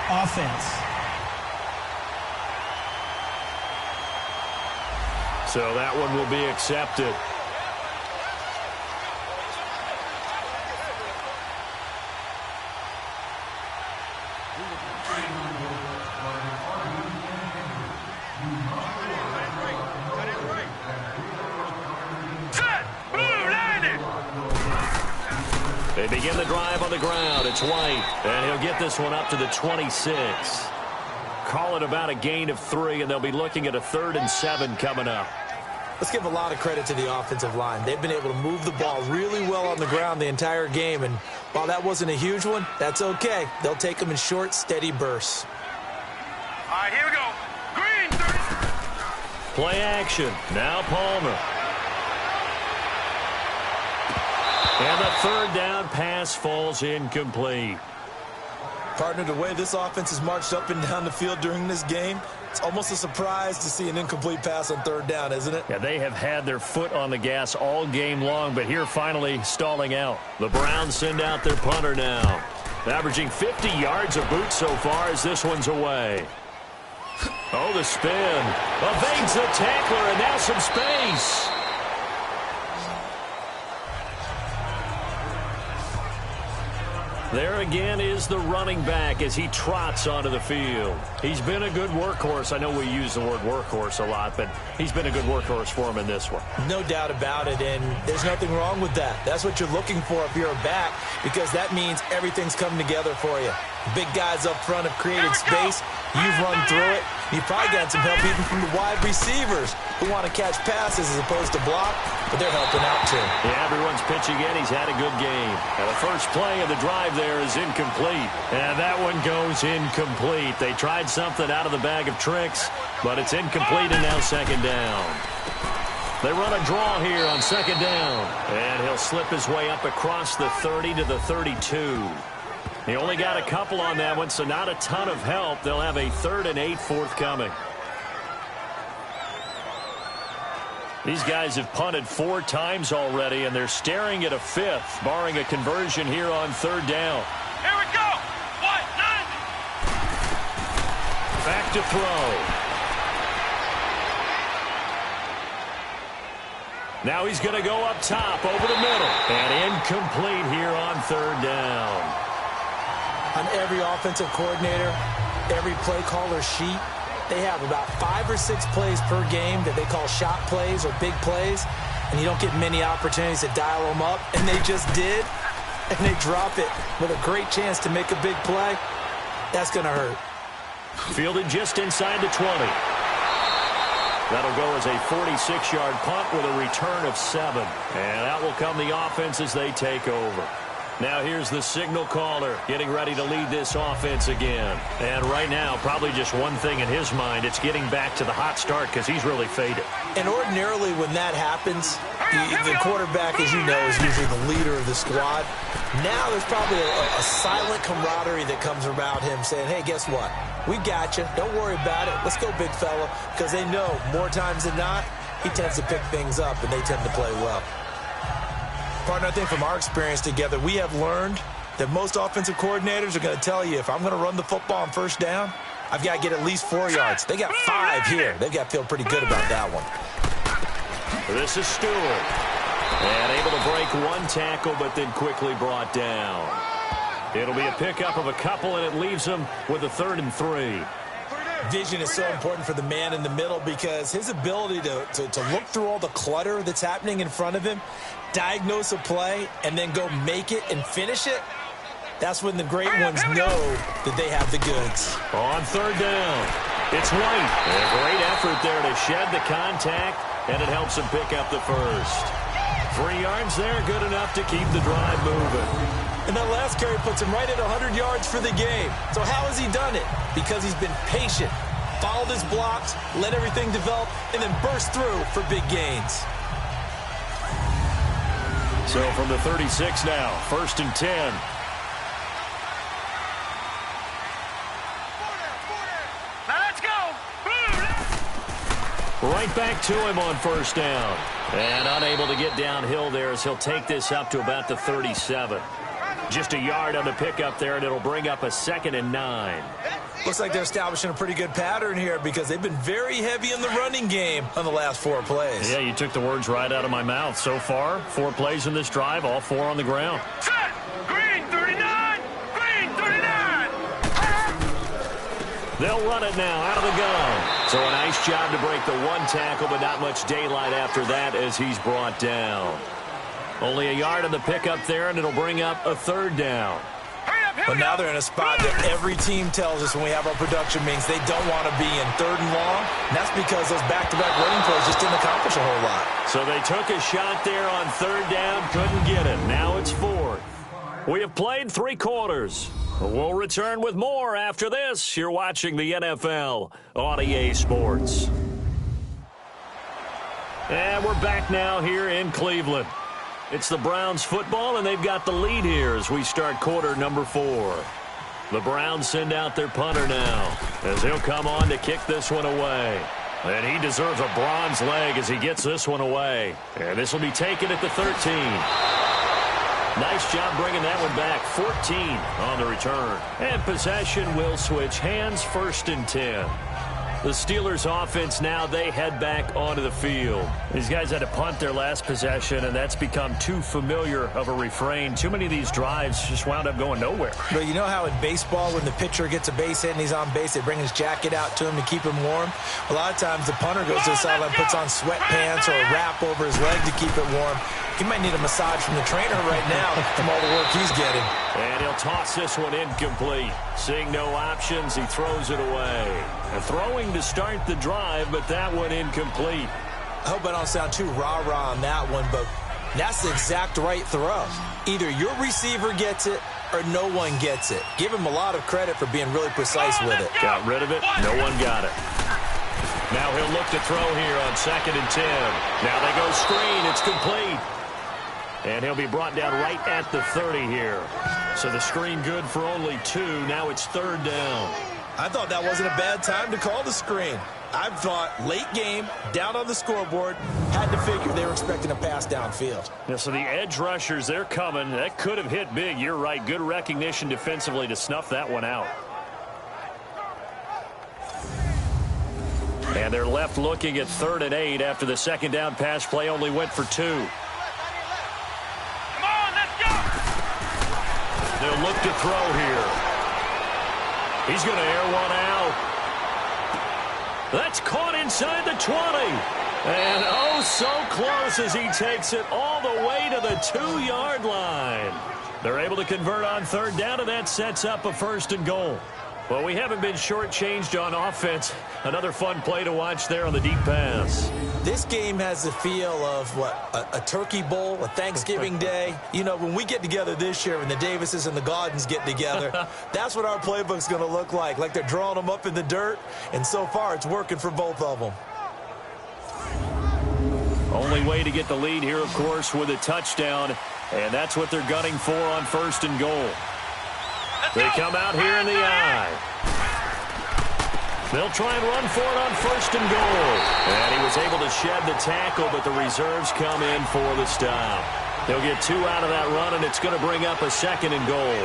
[SPEAKER 6] Offense.
[SPEAKER 2] So that one will be accepted. They begin the drive on the ground. It's White, and he'll get this one up to the 26. Call it about a gain of 3, and they'll be looking at a 3rd and 7 coming up.
[SPEAKER 3] Let's give a lot of credit to the offensive line. They've been able to move the ball really well on the ground the entire game, and while that wasn't a huge one, that's okay. They'll take them in short, steady bursts.
[SPEAKER 4] All right, here we go. Green, 30.
[SPEAKER 2] Play action. Now Palmer. And the 3rd down pass falls incomplete.
[SPEAKER 3] Partner, the way this offense has marched up and down the field during this game, it's almost a surprise to see an incomplete pass on 3rd down, isn't it?
[SPEAKER 2] Yeah, they have had their foot on the gas all game long, but here finally stalling out. The Browns send out their punter now. Averaging 50 yards a boot so far as this one's away. Oh, the spin. Evades the tackler, and now some space. There again is the running back as he trots onto the field. He's been a good workhorse. I know we use the word workhorse a lot, but he's been a good workhorse for him in this one.
[SPEAKER 3] No doubt about it, and there's nothing wrong with that. That's what you're looking for if you're a back, because that means everything's coming together for you. Big guys up front have created space. You've run through it. You've probably got some help even from the wide receivers who want to catch passes as opposed to block, but they're helping out too.
[SPEAKER 2] Yeah, everyone's pitching in. He's had a good game. And the first play of the drive there is incomplete. And that one goes incomplete. They tried something out of the bag of tricks, but it's incomplete and now 2nd down. They run a draw here on 2nd down. And he'll slip his way up across the 30 to the 32. He only got a couple on that one, so not a ton of help. They'll have a 3rd and 8 forthcoming. These guys have punted 4 times already, and they're staring at a 5th, barring a conversion here on 3rd down.
[SPEAKER 4] Here we go. 1-9.
[SPEAKER 2] Back to throw. Now he's going to go up top over the middle. And incomplete here on 3rd down.
[SPEAKER 3] On every offensive coordinator, every play caller sheet, they have about 5 or 6 plays per game that they call shot plays or big plays, and you don't get many opportunities to dial them up, and they just did, and they drop it with a great chance to make a big play. That's going to hurt.
[SPEAKER 2] Fielded just inside the 20. That'll go as a 46-yard punt with a return of 7. And out will come the offense as they take over. Now here's the signal caller getting ready to lead this offense again. And right now, probably just one thing in his mind. It's getting back to the hot start because he's really faded.
[SPEAKER 3] And ordinarily when that happens, the quarterback, as you know, is usually the leader of the squad. Now there's probably a silent camaraderie that comes about him saying, hey, guess what? We got you. Don't worry about it. Let's go, big fella. Because they know more times than not, he tends to pick things up, and they tend to play well. Partner, I think from our experience together, we have learned that most offensive coordinators are going to tell you, if I'm going to run the football on 1st down, I've got to get at least 4 yards. They got 5 here. They've got to feel pretty good about that one.
[SPEAKER 2] This is Stewart. And able to break 1 tackle, but then quickly brought down. It'll be a pickup of a couple, and it leaves them with a 3rd and 3.
[SPEAKER 3] Vision is so important for the man in the middle because his ability to look through all the clutter that's happening in front of him, diagnose a play, and then go make it and finish it, that's when the great ones know that they have the goods.
[SPEAKER 2] On 3rd down, it's White. A great effort there to shed the contact, and it helps him pick up the 1st. 3 yards there, good enough to keep the drive moving.
[SPEAKER 3] And that last carry puts him right at 100 yards for the game. So how has he done it? Because he's been patient, followed his blocks, let everything develop, and then burst through for big gains.
[SPEAKER 2] So from the 36 now, 1st and 10.
[SPEAKER 4] Now let's go.
[SPEAKER 2] Right back to him on 1st down. And unable to get downhill there as he'll take this up to about the 37. Just a yard on the pickup there, and it'll bring up a 2nd and 9.
[SPEAKER 3] Looks like they're establishing a pretty good pattern here because they've been very heavy in the running game on the last 4 plays.
[SPEAKER 2] Yeah, you took the words right out of my mouth. So far, 4 plays in this drive, all 4 on the ground.
[SPEAKER 4] Set. Green 39. Green 39.
[SPEAKER 2] They'll run it now out of the gun. So a nice job to break the 1 tackle, but not much daylight after that as he's brought down. Only a yard on the pickup there, and it'll bring up a 3rd down.
[SPEAKER 3] But now they're in a spot that every team tells us when we have our production meetings they don't want to be in 3rd and long. And that's because those back-to-back running plays just didn't accomplish a whole lot.
[SPEAKER 2] So they took a shot there on 3rd down, couldn't get it. Now it's 4th. We have played 3 quarters. We'll return with more after this. You're watching the NFL on EA Sports. And we're back now here in Cleveland. It's the Browns football, and they've got the lead here as we start quarter number 4. The Browns send out their punter now as he'll come on to kick this one away. And he deserves a bronze leg as he gets this one away. And this will be taken at the 13. Nice job bringing that one back. 14 on the return. And possession will switch hands, 1st and 10. The Steelers offense now, they head back onto the field. These guys had to punt their last possession, and that's become too familiar of a refrain. Too many of these drives just wound up going nowhere.
[SPEAKER 3] But you know how in baseball when the pitcher gets a base hit and he's on base, they bring his jacket out to him to keep him warm? A lot of times the punter goes to the sideline, puts on sweatpants or a wrap over his leg to keep it warm. He might need a massage from the trainer right now from all the work he's getting.
[SPEAKER 2] And he'll toss this one incomplete. Seeing no options, he throws it away. And throwing to start the drive, but that one incomplete.
[SPEAKER 3] I hope I don't sound too rah-rah on that one, but that's the exact right throw. Either your receiver gets it or no one gets it. Give him a lot of credit for being really precise with it.
[SPEAKER 2] Got rid of it. No one got it. Now he'll look to throw here on 2nd and 10. Now they go screen. It's complete. And he'll be brought down right at the 30 here. So the screen good for only 2. Now it's 3rd down.
[SPEAKER 3] I thought that wasn't a bad time to call the screen. I thought late game, down on the scoreboard, had to figure they were expecting a pass downfield.
[SPEAKER 2] Yeah, so the edge rushers, they're coming. That could have hit big. You're right. Good recognition defensively to snuff that one out. And they're left looking at 3rd and 8 after the second down pass play only went for 2.
[SPEAKER 4] Come on, let's go!
[SPEAKER 2] They'll look to throw here. He's going to air one out. That's caught inside the 20. And oh, so close as he takes it all the way to the 2-yard line. They're able to convert on 3rd down, and that sets up a 1st and goal. Well, we haven't been shortchanged on offense. Another fun play to watch there on the deep pass.
[SPEAKER 3] This game has the feel of, a turkey bowl, a Thanksgiving day. You know, when we get together this year and the Davises and the Gaudens get together, that's what our playbook's going to look like they're drawing them up in the dirt, and so far it's working for both of them.
[SPEAKER 2] Only way to get the lead here, of course, with a touchdown, and that's what they're gunning for on 1st and goal. They come out here in the eye. They'll try and run for it on 1st and goal. And he was able to shed the tackle, but the reserves come in for the stop. They'll get 2 out of that run, and it's going to bring up a 2nd and goal.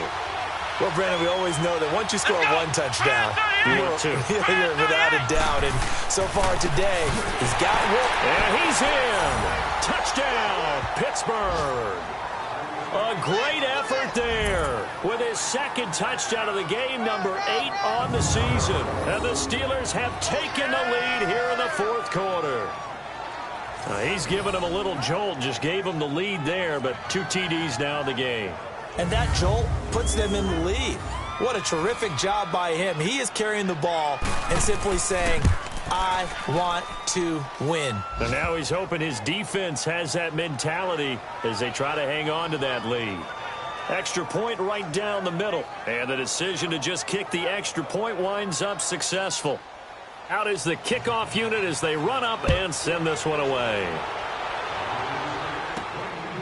[SPEAKER 3] Well, Brandon, we always know that once you score 1 touchdown, you're without a doubt. And so far today, he's got one.
[SPEAKER 2] And he's in. Touchdown, Pittsburgh. A great effort there with his 2nd touchdown of the game, number 8 on the season. And the Steelers have taken the lead here in the 4th quarter. He's given him a little jolt, just gave him the lead there, but 2 TDs now in the game.
[SPEAKER 3] And that jolt puts them in the lead. What a terrific job by him. He is carrying the ball and simply saying, I want to win.
[SPEAKER 2] And now he's hoping his defense has that mentality as they try to hang on to that lead. Extra point right down the middle. And the decision to just kick the extra point winds up successful. Out is the kickoff unit as they run up and send this one away.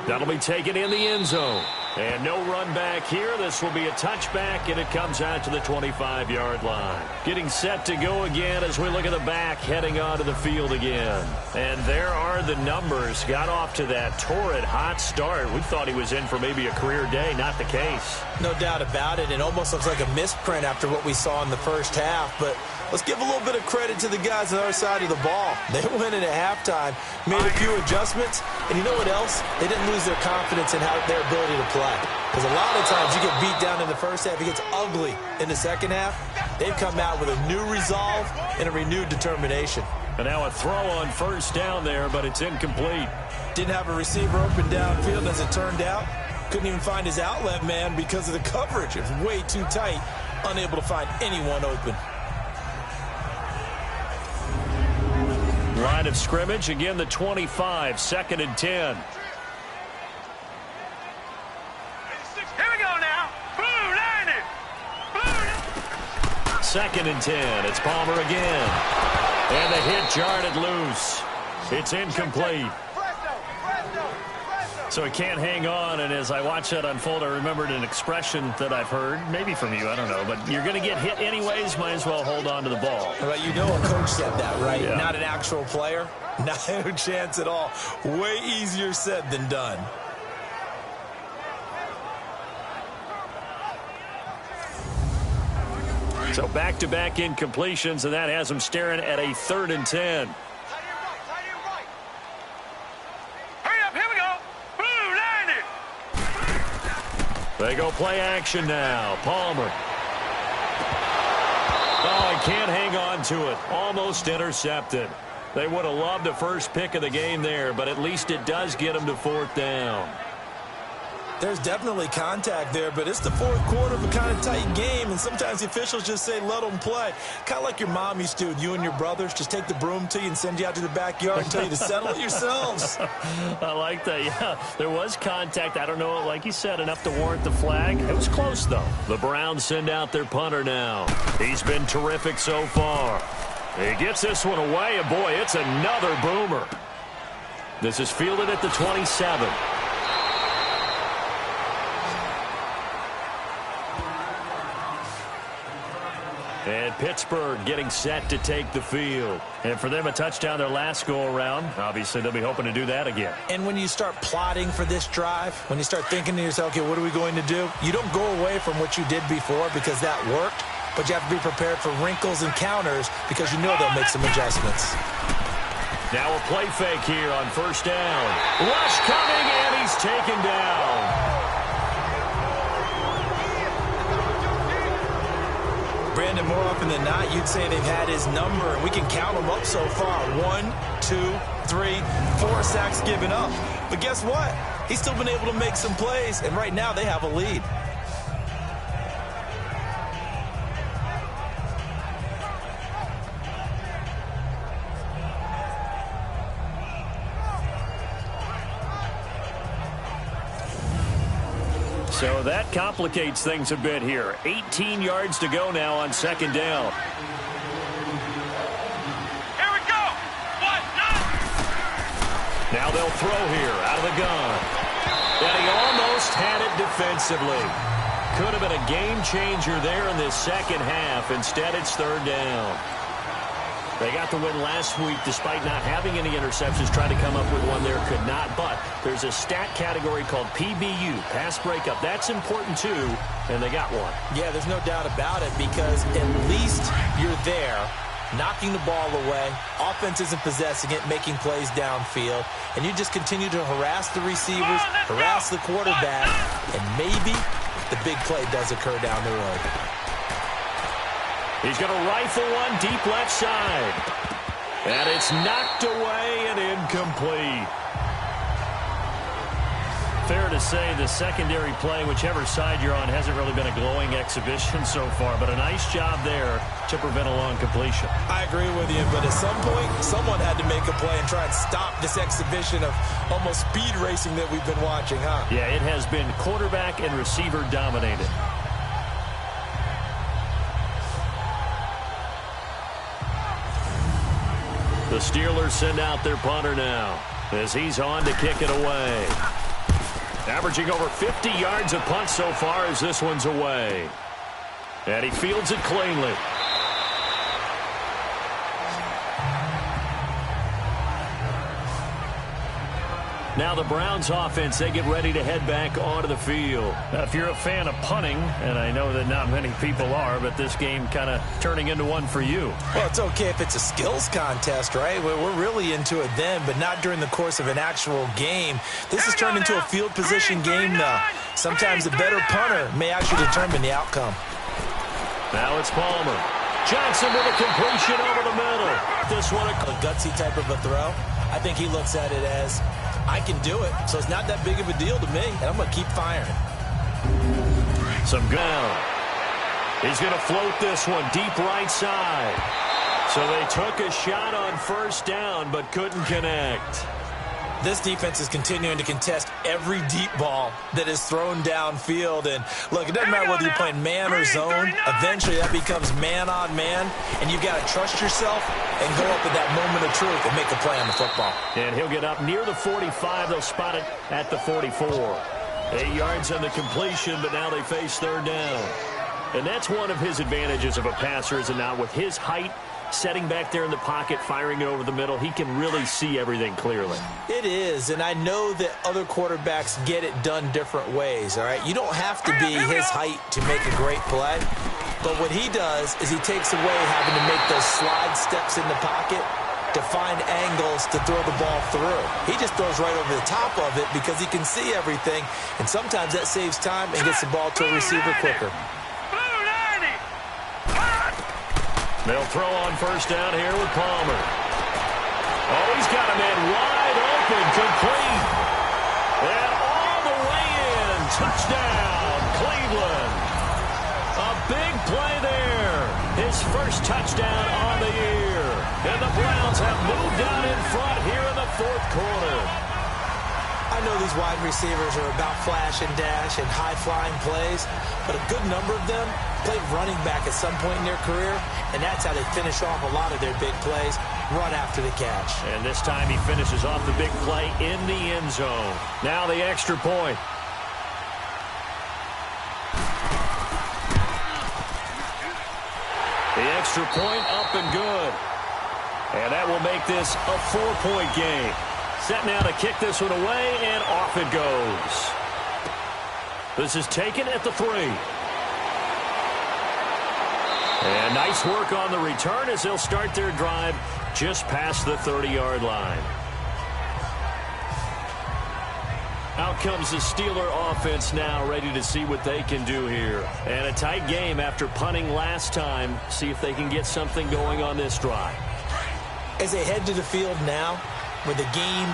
[SPEAKER 2] That'll be taken in the end zone. And no run back here. This will be a touchback, and it comes out to the 25-yard line. Getting set to go again as we look at the back, heading onto the field again. And there are the numbers. Got off to that torrid hot start. We thought he was in for maybe a career day. Not the case.
[SPEAKER 3] No doubt about it. It almost looks like a misprint after what we saw in the first half. But let's give a little bit of credit to the guys on the other side of the ball. They went in at halftime, made a few adjustments, and you know what else? They didn't lose their confidence in their ability to play. Because a lot of times you get beat down in the first half, it gets ugly in the second half. They've come out with a new resolve and a renewed determination.
[SPEAKER 2] And now a throw on 1st down there, but it's incomplete.
[SPEAKER 3] Didn't have a receiver open downfield as it turned out. Couldn't even find his outlet man because of the coverage. It was way too tight, unable to find anyone open.
[SPEAKER 2] Line of scrimmage, again the 25, 2nd and 10.
[SPEAKER 4] Here we go now. Blue line it.
[SPEAKER 2] 2nd and 10. It's Palmer again. And the hit jarred it loose. It's incomplete. So he can't hang on, and as I watch that unfold, I remembered an expression that I've heard, maybe from you, I don't know, but you're going to get hit anyways, might as well hold on to the ball.
[SPEAKER 3] Well, you know a coach said that, right?
[SPEAKER 2] Yeah.
[SPEAKER 3] Not an actual player. No chance at all. Way easier said than done.
[SPEAKER 2] So back-to-back incompletions, and that has them staring at a 3rd and 10. They go play action now. Palmer. Oh, he can't hang on to it. Almost intercepted. They would have loved the first pick of the game there, but at least it does get them to 4th down.
[SPEAKER 3] There's definitely contact there, but it's the 4th quarter of a kind of tight game, and sometimes the officials just say, let them play. Kind of like your mom used to with you and your brothers. Just take the broom to you and send you out to the backyard and tell you to settle it yourselves.
[SPEAKER 2] I like that, yeah. There was contact. I don't know, like you said, enough to warrant the flag. It was close, though. The Browns send out their punter now. He's been terrific so far. He gets this one away, and boy, it's another boomer. This is fielded at the 27. And Pittsburgh getting set to take the field. And for them, a touchdown their last go-around. Obviously, they'll be hoping to do that again.
[SPEAKER 3] And when you start plotting for this drive, when you start thinking to yourself, okay, what are we going to do? You don't go away from what you did before because that worked, but you have to be prepared for wrinkles and counters because you know they'll make some adjustments.
[SPEAKER 2] Now a play fake here on first down. Rush coming, and he's taken down.
[SPEAKER 3] Brandon, more often than not, you'd say they've had his number, and we can count them up so far. 1, 2, 3, 4 sacks given up. But guess what? He's still been able to make some plays, and right now they have a lead.
[SPEAKER 2] So that complicates things a bit here. 18 yards to go now on second down.
[SPEAKER 4] Here we go. 1, 9.
[SPEAKER 2] Now they'll throw here out of the gun. And he almost had it defensively. Could have been a game changer there in this second half. Instead, it's third down. They got the win last week despite not having any interceptions. Tried to come up with one there, could not. But there's a stat category called PBU, pass breakup. That's important too, and they got one.
[SPEAKER 3] Yeah, there's no doubt about it because at least you're there, knocking the ball away. Offense isn't possessing it, making plays downfield. And you just continue to harass the receivers, harass the quarterback, and maybe the big play does occur down the road.
[SPEAKER 2] He's going to rifle one deep left side. And it's knocked away and incomplete. Fair to say the secondary play, whichever side you're on, hasn't really been a glowing exhibition so far. But a nice job there to prevent a long completion.
[SPEAKER 3] I agree with you, but at some point, someone had to make a play and try and stop this exhibition of almost speed racing that we've been watching, huh?
[SPEAKER 2] Yeah, it has been quarterback and receiver dominated. The Steelers send out their punter now as he's on to kick it away. Averaging over 50 yards a punt so far as this one's away. And he fields it cleanly. Now the Browns offense, they get ready to head back onto the field. Now, if you're a fan of punting, and I know that not many people are, but this game kind of turning into one for you.
[SPEAKER 3] Well, it's okay if it's a skills contest, right? We're really into it then, but not during the course of an actual game. This has turned into a field position game now. Sometimes the better punter may actually determine the outcome.
[SPEAKER 2] Now it's Palmer. Johnson with a completion over the middle. This one
[SPEAKER 3] a gutsy type of a throw. I think he looks at it as, I can do it, so it's not that big of a deal to me, and I'm going to keep firing.
[SPEAKER 2] Some ground. He's going to float this one deep right side. So they took a shot on first down, but couldn't connect.
[SPEAKER 3] This defense is continuing to contest every deep ball that is thrown downfield. And, look, it doesn't matter whether you're playing man or zone. Eventually, that becomes man on man, and you've got to trust yourself and go up at that moment of truth and make a play on the football.
[SPEAKER 2] And he'll get up near the 45. They'll spot it at the 44. 8 yards on the completion, but now they face third down. And that's one of his advantages of a passer, is it not? With his height, setting back there in the pocket, firing it over the middle, he can really see everything clearly.
[SPEAKER 3] It is, and I know that other quarterbacks get it done different ways, all right? You don't have to be his height to make a great play, but what he does is he takes away having to make those slide steps in the pocket to find angles to throw the ball through. He just throws right over the top of it because he can see everything, and sometimes that saves time and gets the ball to a receiver quicker.
[SPEAKER 2] They'll throw on first down here with Palmer. Oh, he's got a man wide open, complete. And all the way in. Touchdown, Cleveland. A big play there. His first touchdown on the year. And the Browns have moved out in front here in the fourth quarter.
[SPEAKER 3] I know these wide receivers are about flash and dash and high-flying plays, but a good number of them played running back at some point in their career, and that's how they finish off a lot of their big plays, run after the catch.
[SPEAKER 2] And this time he finishes off the big play in the end zone. Now the extra point. extra point up and good. And that will make this a 4-point game. Set now to kick this one away, and off it goes. This is taken at the 3. And nice work on the return as they'll start their drive just past the 30-yard line. Out comes the Steeler offense now, ready to see what they can do here. And a tight game after punting last time. See if they can get something going on this drive.
[SPEAKER 3] As they head to the field now, with the game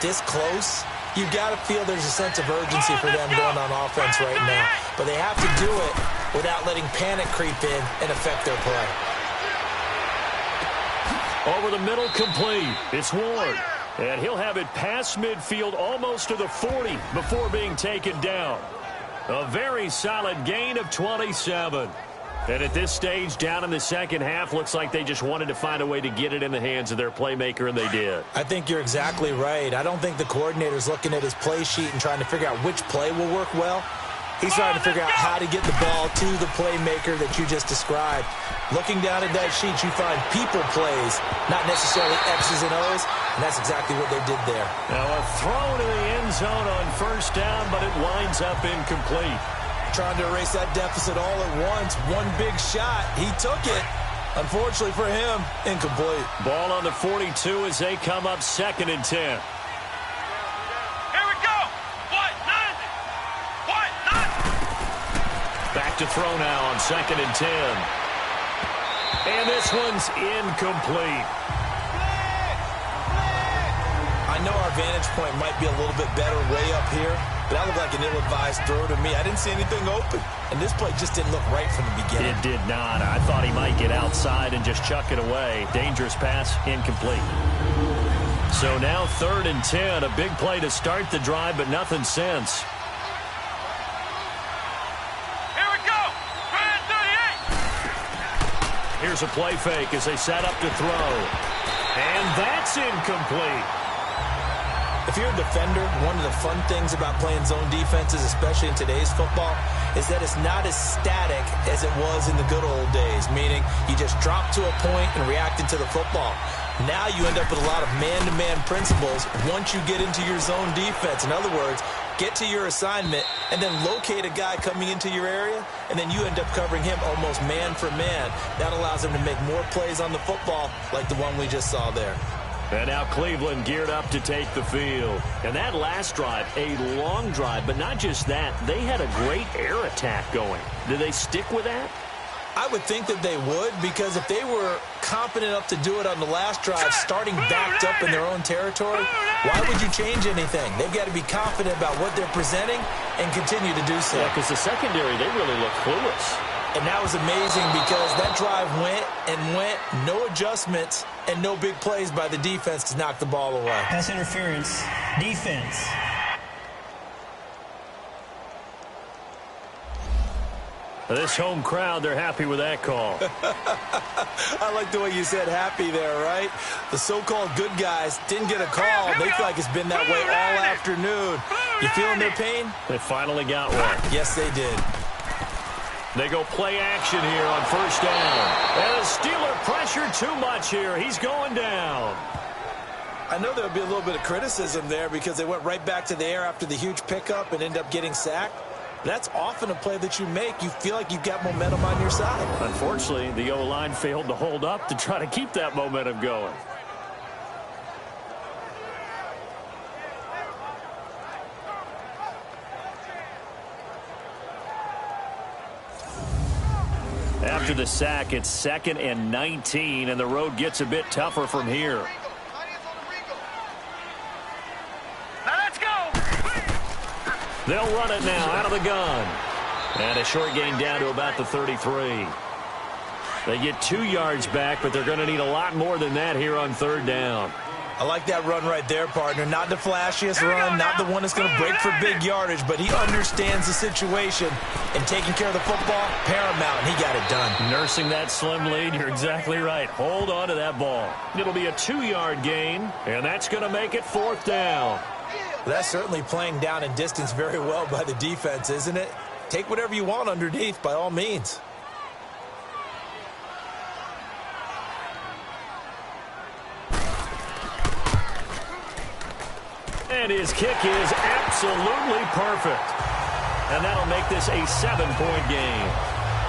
[SPEAKER 3] this close, you've got to feel there's a sense of urgency for them going on offense right now. But they have to do it without letting panic creep in and affect their play.
[SPEAKER 2] Over the middle, complete. It's Ward. And he'll have it past midfield almost to the 40 before being taken down. A very solid gain of 27. And at this stage, down in the second half, looks like they just wanted to find a way to get it in the hands of their playmaker, and they did.
[SPEAKER 3] I think you're exactly right. I don't think the coordinator's looking at his play sheet and trying to figure out which play will work well. He's trying to figure out how to get the ball to the playmaker that you just described. Looking down at that sheet, you find people plays, not necessarily X's and O's, and that's exactly what they did there.
[SPEAKER 2] Now a throw to the end zone on first down, but it winds up incomplete.
[SPEAKER 3] Trying to erase that deficit all at once. One big shot. He took it. Unfortunately for him, incomplete.
[SPEAKER 2] Ball on the 42 as they come up 2nd and 10.
[SPEAKER 4] Here we go. What? Nothing. What? Nothing.
[SPEAKER 2] Back to throw now on 2nd and 10. And this one's incomplete.
[SPEAKER 3] I know our vantage point might be a little bit better way up here, but that looked like an ill-advised throw to me. I didn't see anything open, and this play just didn't look right from the beginning.
[SPEAKER 2] It did not. I thought he might get outside and just chuck it away. Dangerous pass, incomplete. So now 3rd and 10, a big play to start the drive, but nothing since.
[SPEAKER 4] Here we go. 38.
[SPEAKER 2] Here's a play fake as they set up to throw. And that's incomplete.
[SPEAKER 3] If you're a defender, one of the fun things about playing zone defenses, especially in today's football, is that it's not as static as it was in the good old days, meaning you just drop to a point and reacted to the football. Now you end up with a lot of man-to-man principles once you get into your zone defense. In other words, get to your assignment and then locate a guy coming into your area, and then you end up covering him almost man for man. That allows him to make more plays on the football like the one we just saw there.
[SPEAKER 2] And now Cleveland geared up to take the field. And that last drive, a long drive, but not just that. They had a great air attack going. Did they stick with that?
[SPEAKER 3] I would think that they would, because if they were confident enough to do it on the last drive, starting backed up in their own territory, why would you change anything? They've got to be confident about what they're presenting and continue to do so.
[SPEAKER 2] Yeah, because the secondary, they really look clueless.
[SPEAKER 3] And that was amazing because that drive went and went, no adjustments, and no big plays by the defense to knock the ball away.
[SPEAKER 6] Pass interference. Defense.
[SPEAKER 2] This home crowd, they're happy with that call.
[SPEAKER 3] I like the way you said happy there, right? The so-called good guys didn't get a call. They feel like it's been that way all afternoon. You feeling their pain?
[SPEAKER 2] They finally got one.
[SPEAKER 3] Yes, they did.
[SPEAKER 2] They go play action here on first down. And the Steeler pressure too much here. He's going down.
[SPEAKER 3] I know there'll be a little bit of criticism there because they went right back to the air after the huge pickup and ended up getting sacked. That's often a play that you make. You feel like you've got momentum on your side.
[SPEAKER 2] Unfortunately, the O-line failed to hold up to try to keep that momentum going. After the sack, it's 2nd and 19, and the road gets a bit tougher from here. They'll run it now out of the gun. And a short gain down to about the 33. They get 2 yards back, but they're going to need a lot more than that here on 3rd down.
[SPEAKER 3] I like that run right there, partner. Not the flashiest run, not the one that's going to break for big yardage, but he understands the situation, and taking care of the football, paramount, and he got it done.
[SPEAKER 2] Nursing that slim lead, you're exactly right. Hold on to that ball. It'll be a 2-yard gain, and that's going to make it 4th down.
[SPEAKER 3] That's certainly playing down in distance very well by the defense, isn't it? Take whatever you want underneath, by all means.
[SPEAKER 2] And his kick is absolutely perfect. And that'll make this a 7-point game.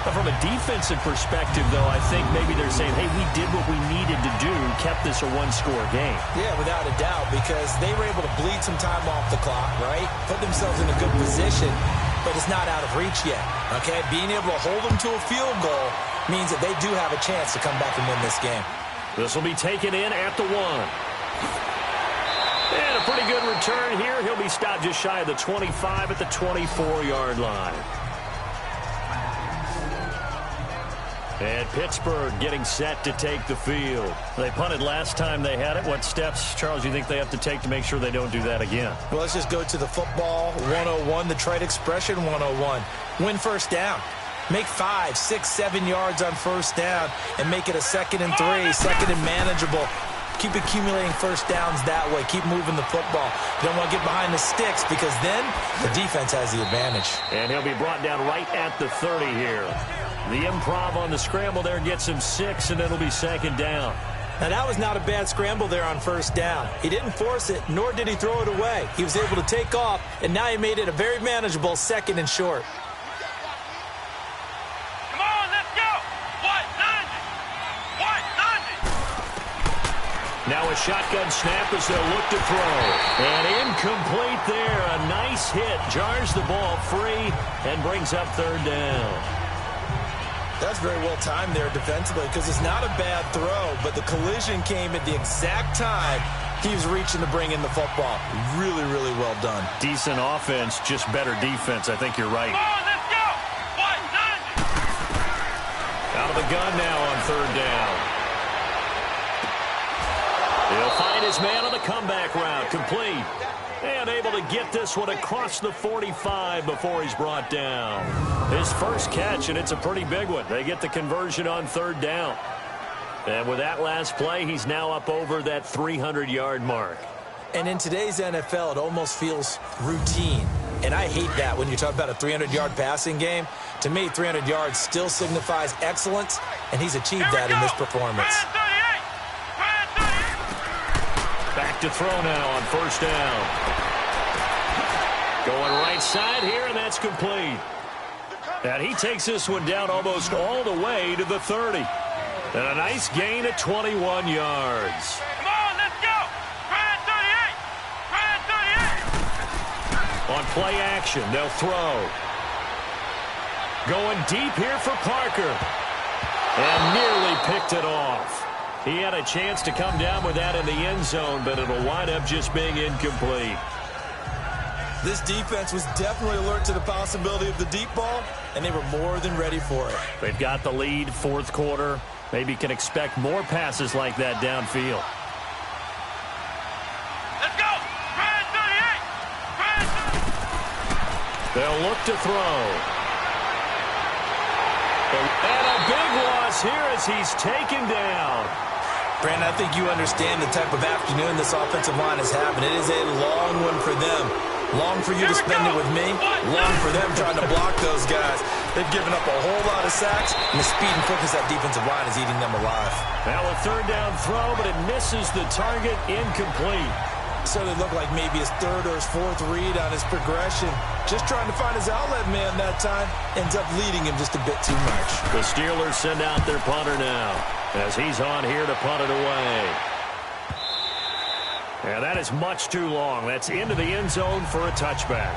[SPEAKER 2] But from a defensive perspective, though, I think maybe they're saying, hey, we did what we needed to do, kept this a one-score game.
[SPEAKER 3] Yeah, without a doubt, because they were able to bleed some time off the clock, right? Put themselves in a good position, but it's not out of reach yet, okay? Being able to hold them to a field goal means that they do have a chance to come back and win this game.
[SPEAKER 2] This will be taken in at the 1. And a pretty good return here. He'll be stopped just shy of the 25 at the 24-yard line. And Pittsburgh getting set to take the field. They punted last time they had it. What steps, Charles, you think they have to take to make sure they don't do that again?
[SPEAKER 3] Well, let's just go to the football 101, the trade expression 101. Win first down. Make 5, 6, 7 yards on first down and make it a 2nd and 3, 2nd and manageable. Keep accumulating first downs that way. Keep moving the football. You don't want to get behind the sticks because then the defense has the advantage.
[SPEAKER 2] And he'll be brought down right at the 30 here. The improv on the scramble there gets him 6, and it'll be 2nd down.
[SPEAKER 3] Now, that was not a bad scramble there on first down. He didn't force it, nor did he throw it away. He was able to take off, and now he made it a very manageable 2nd and short.
[SPEAKER 4] Come on, let's go. What, 90?
[SPEAKER 2] Now a shotgun snap as they'll look to throw. And incomplete there. A nice hit. Jars the ball free and brings up 3rd down.
[SPEAKER 3] That's very well timed there defensively because it's not a bad throw, but the collision came at the exact time he was reaching to bring in the football. Really, really well done.
[SPEAKER 2] Decent offense, just better defense. I think you're right.
[SPEAKER 4] Come on, let's go. What, 90?
[SPEAKER 2] Out of the gun now on 3rd down. He'll find his man on the comeback route. Complete. And able to get this one across the 45 before he's brought down. His first catch, and it's a pretty big one. They get the conversion on 3rd down. And with that last play, he's now up over that 300-yard mark.
[SPEAKER 3] And in today's NFL, it almost feels routine. And I hate that when you talk about a 300-yard passing game. To me, 300 yards still signifies excellence, and he's achieved that in this performance.
[SPEAKER 2] Back to throw now on 1st down. Going right side here, and that's complete. And he takes this one down almost all the way to the 30. And a nice gain at 21 yards.
[SPEAKER 4] Come on, let's go. 38.
[SPEAKER 2] On play action, they'll throw. Going deep here for Parker. And nearly picked it off. He had a chance to come down with that in the end zone, but it'll wind up just being incomplete.
[SPEAKER 3] This defense was definitely alert to the possibility of the deep ball, and they were more than ready for it.
[SPEAKER 2] They've got the lead, 4th quarter. Maybe can expect more passes like that downfield.
[SPEAKER 4] Let's go. 38.
[SPEAKER 2] They'll look to throw. And a big loss here as he's taken down.
[SPEAKER 3] Brandon, I think you understand the type of afternoon this offensive line is having. It is a long one for them. Long for you to spend it with me. Long for them trying to block those guys. They've given up a whole lot of sacks, and the speed and quickness of that defensive line is eating them alive.
[SPEAKER 2] Now a 3rd down throw, but it misses the target. Incomplete.
[SPEAKER 3] So it looked like maybe his 3rd or his 4th read on his progression. Just trying to find his outlet man that time. Ends up leading him just a bit too much.
[SPEAKER 2] The Steelers send out their punter now as he's on here to punt it away. And that is much too long. That's into the end zone for a touchback.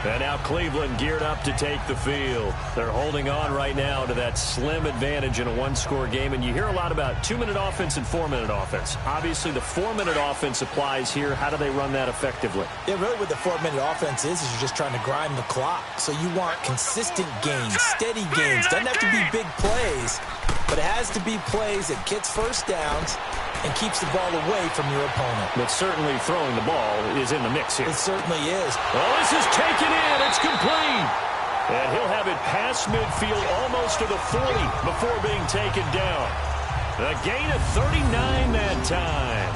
[SPEAKER 2] And now Cleveland geared up to take the field. They're holding on right now to that slim advantage in a one-score game. And you hear a lot about 2-minute offense and 4-minute offense. Obviously, the 4-minute offense applies here. How do they run that effectively?
[SPEAKER 3] Yeah, really what the 4-minute offense is you're just trying to grind the clock. So you want consistent gains, steady gains. Doesn't have to be big plays, but it has to be plays that gets first downs and keeps the ball away from your opponent.
[SPEAKER 2] But certainly throwing the ball is in the mix here.
[SPEAKER 3] It certainly is.
[SPEAKER 2] Well, this is taken in. It's complete. And he'll have it past midfield almost to the 40 before being taken down. A gain of 39 that time.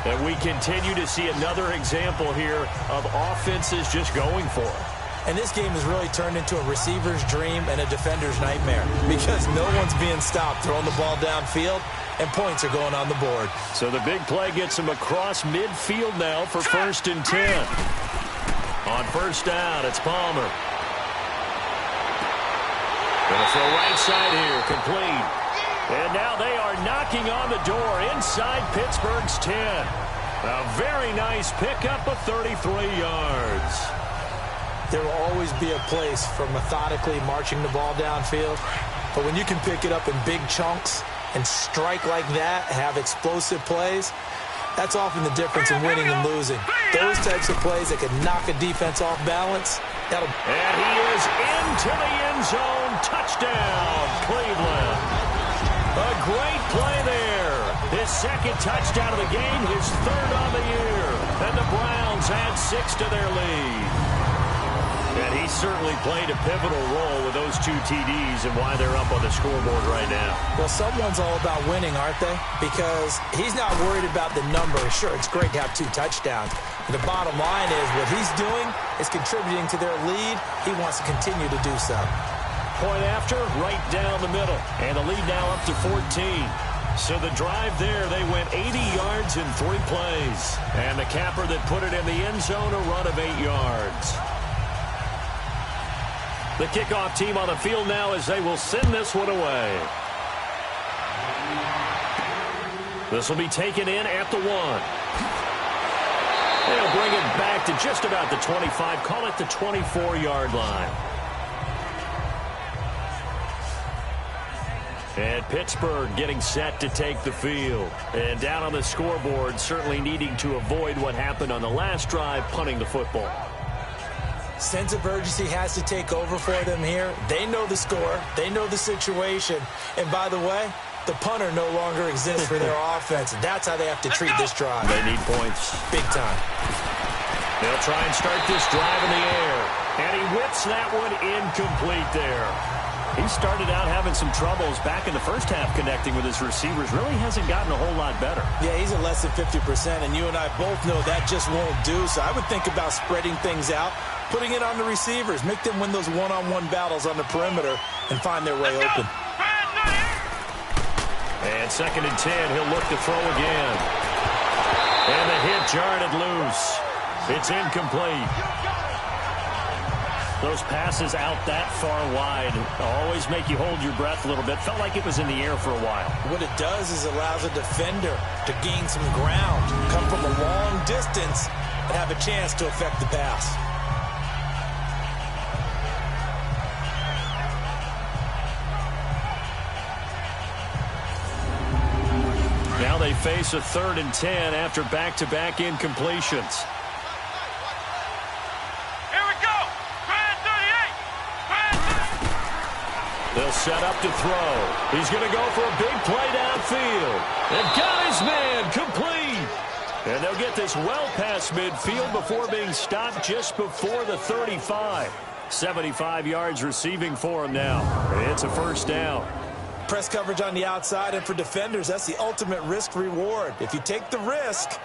[SPEAKER 2] And we continue to see another example here of offenses just going for it.
[SPEAKER 3] And this game has really turned into a receiver's dream and a defender's nightmare because no one's being stopped throwing the ball downfield. and points are going on the board.
[SPEAKER 2] So the big play gets him across midfield now for 1st and 10. On 1st down, it's Palmer. Going to throw right side here, complete. And now they are knocking on the door inside Pittsburgh's 10. A very nice pickup of 33 yards.
[SPEAKER 3] There will always be a place for methodically marching the ball downfield. But when you can pick it up in big chunks and strike like that, have explosive plays, that's often the difference in winning and losing. Those types of plays that can knock a defense off balance,
[SPEAKER 2] and he is into the end zone. Touchdown, Cleveland. A great play there. His 2nd touchdown of the game, his 3rd on the year. And the Browns add 6 to their lead. And he certainly played a pivotal role with those 2 TDs and why they're up on the scoreboard right now.
[SPEAKER 3] Well, someone's all about winning, aren't they? Because he's not worried about the number. Sure, it's great to have 2 touchdowns. But the bottom line is what he's doing is contributing to their lead. He wants to continue to do so.
[SPEAKER 2] Point after, right down the middle. And the lead now up to 14. So the drive there, they went 80 yards in 3 plays. And the capper that put it in the end zone, a run of 8 yards. The kickoff team on the field now as they will send this one away. This will be taken in at the 1. They'll bring it back to just about the 25, call it the 24-yard line. And Pittsburgh getting set to take the field. And down on the scoreboard, certainly needing to avoid what happened on the last drive, punting the football.
[SPEAKER 3] Sense of urgency has to take over for them here. They know the score. They know the situation. And by the way, the punter no longer exists for their offense. That's how they have to treat this drive.
[SPEAKER 2] They need points.
[SPEAKER 3] Big time.
[SPEAKER 2] They'll try and start this drive in the air. And he whips that one incomplete there. He started out having some troubles back in the first half connecting with his receivers. Really hasn't gotten a whole lot better.
[SPEAKER 3] Yeah, he's at less than 50%, and you and I both know that just won't do. So I would think about spreading things out, putting it on the receivers, make them win those one-on-one battles on the perimeter and find their way open.
[SPEAKER 2] And 2nd and 10, he'll look to throw again. And the hit jarred it loose. It's incomplete. Those passes out that far wide always make you hold your breath a little bit. Felt like it was in the air for a while.
[SPEAKER 3] What it does is it allows a defender to gain some ground, come from a long distance, and have a chance to affect the pass.
[SPEAKER 2] Now they face a 3rd and 10 after back-to-back incompletions. They'll set up to throw. He's going to go for a big play downfield. And got his man complete. And they'll get this well past midfield before being stopped just before the 35. 75 yards receiving for him now. It's a 1st down.
[SPEAKER 3] Press coverage on the outside, and for defenders, that's the ultimate risk-reward. If you take the risk,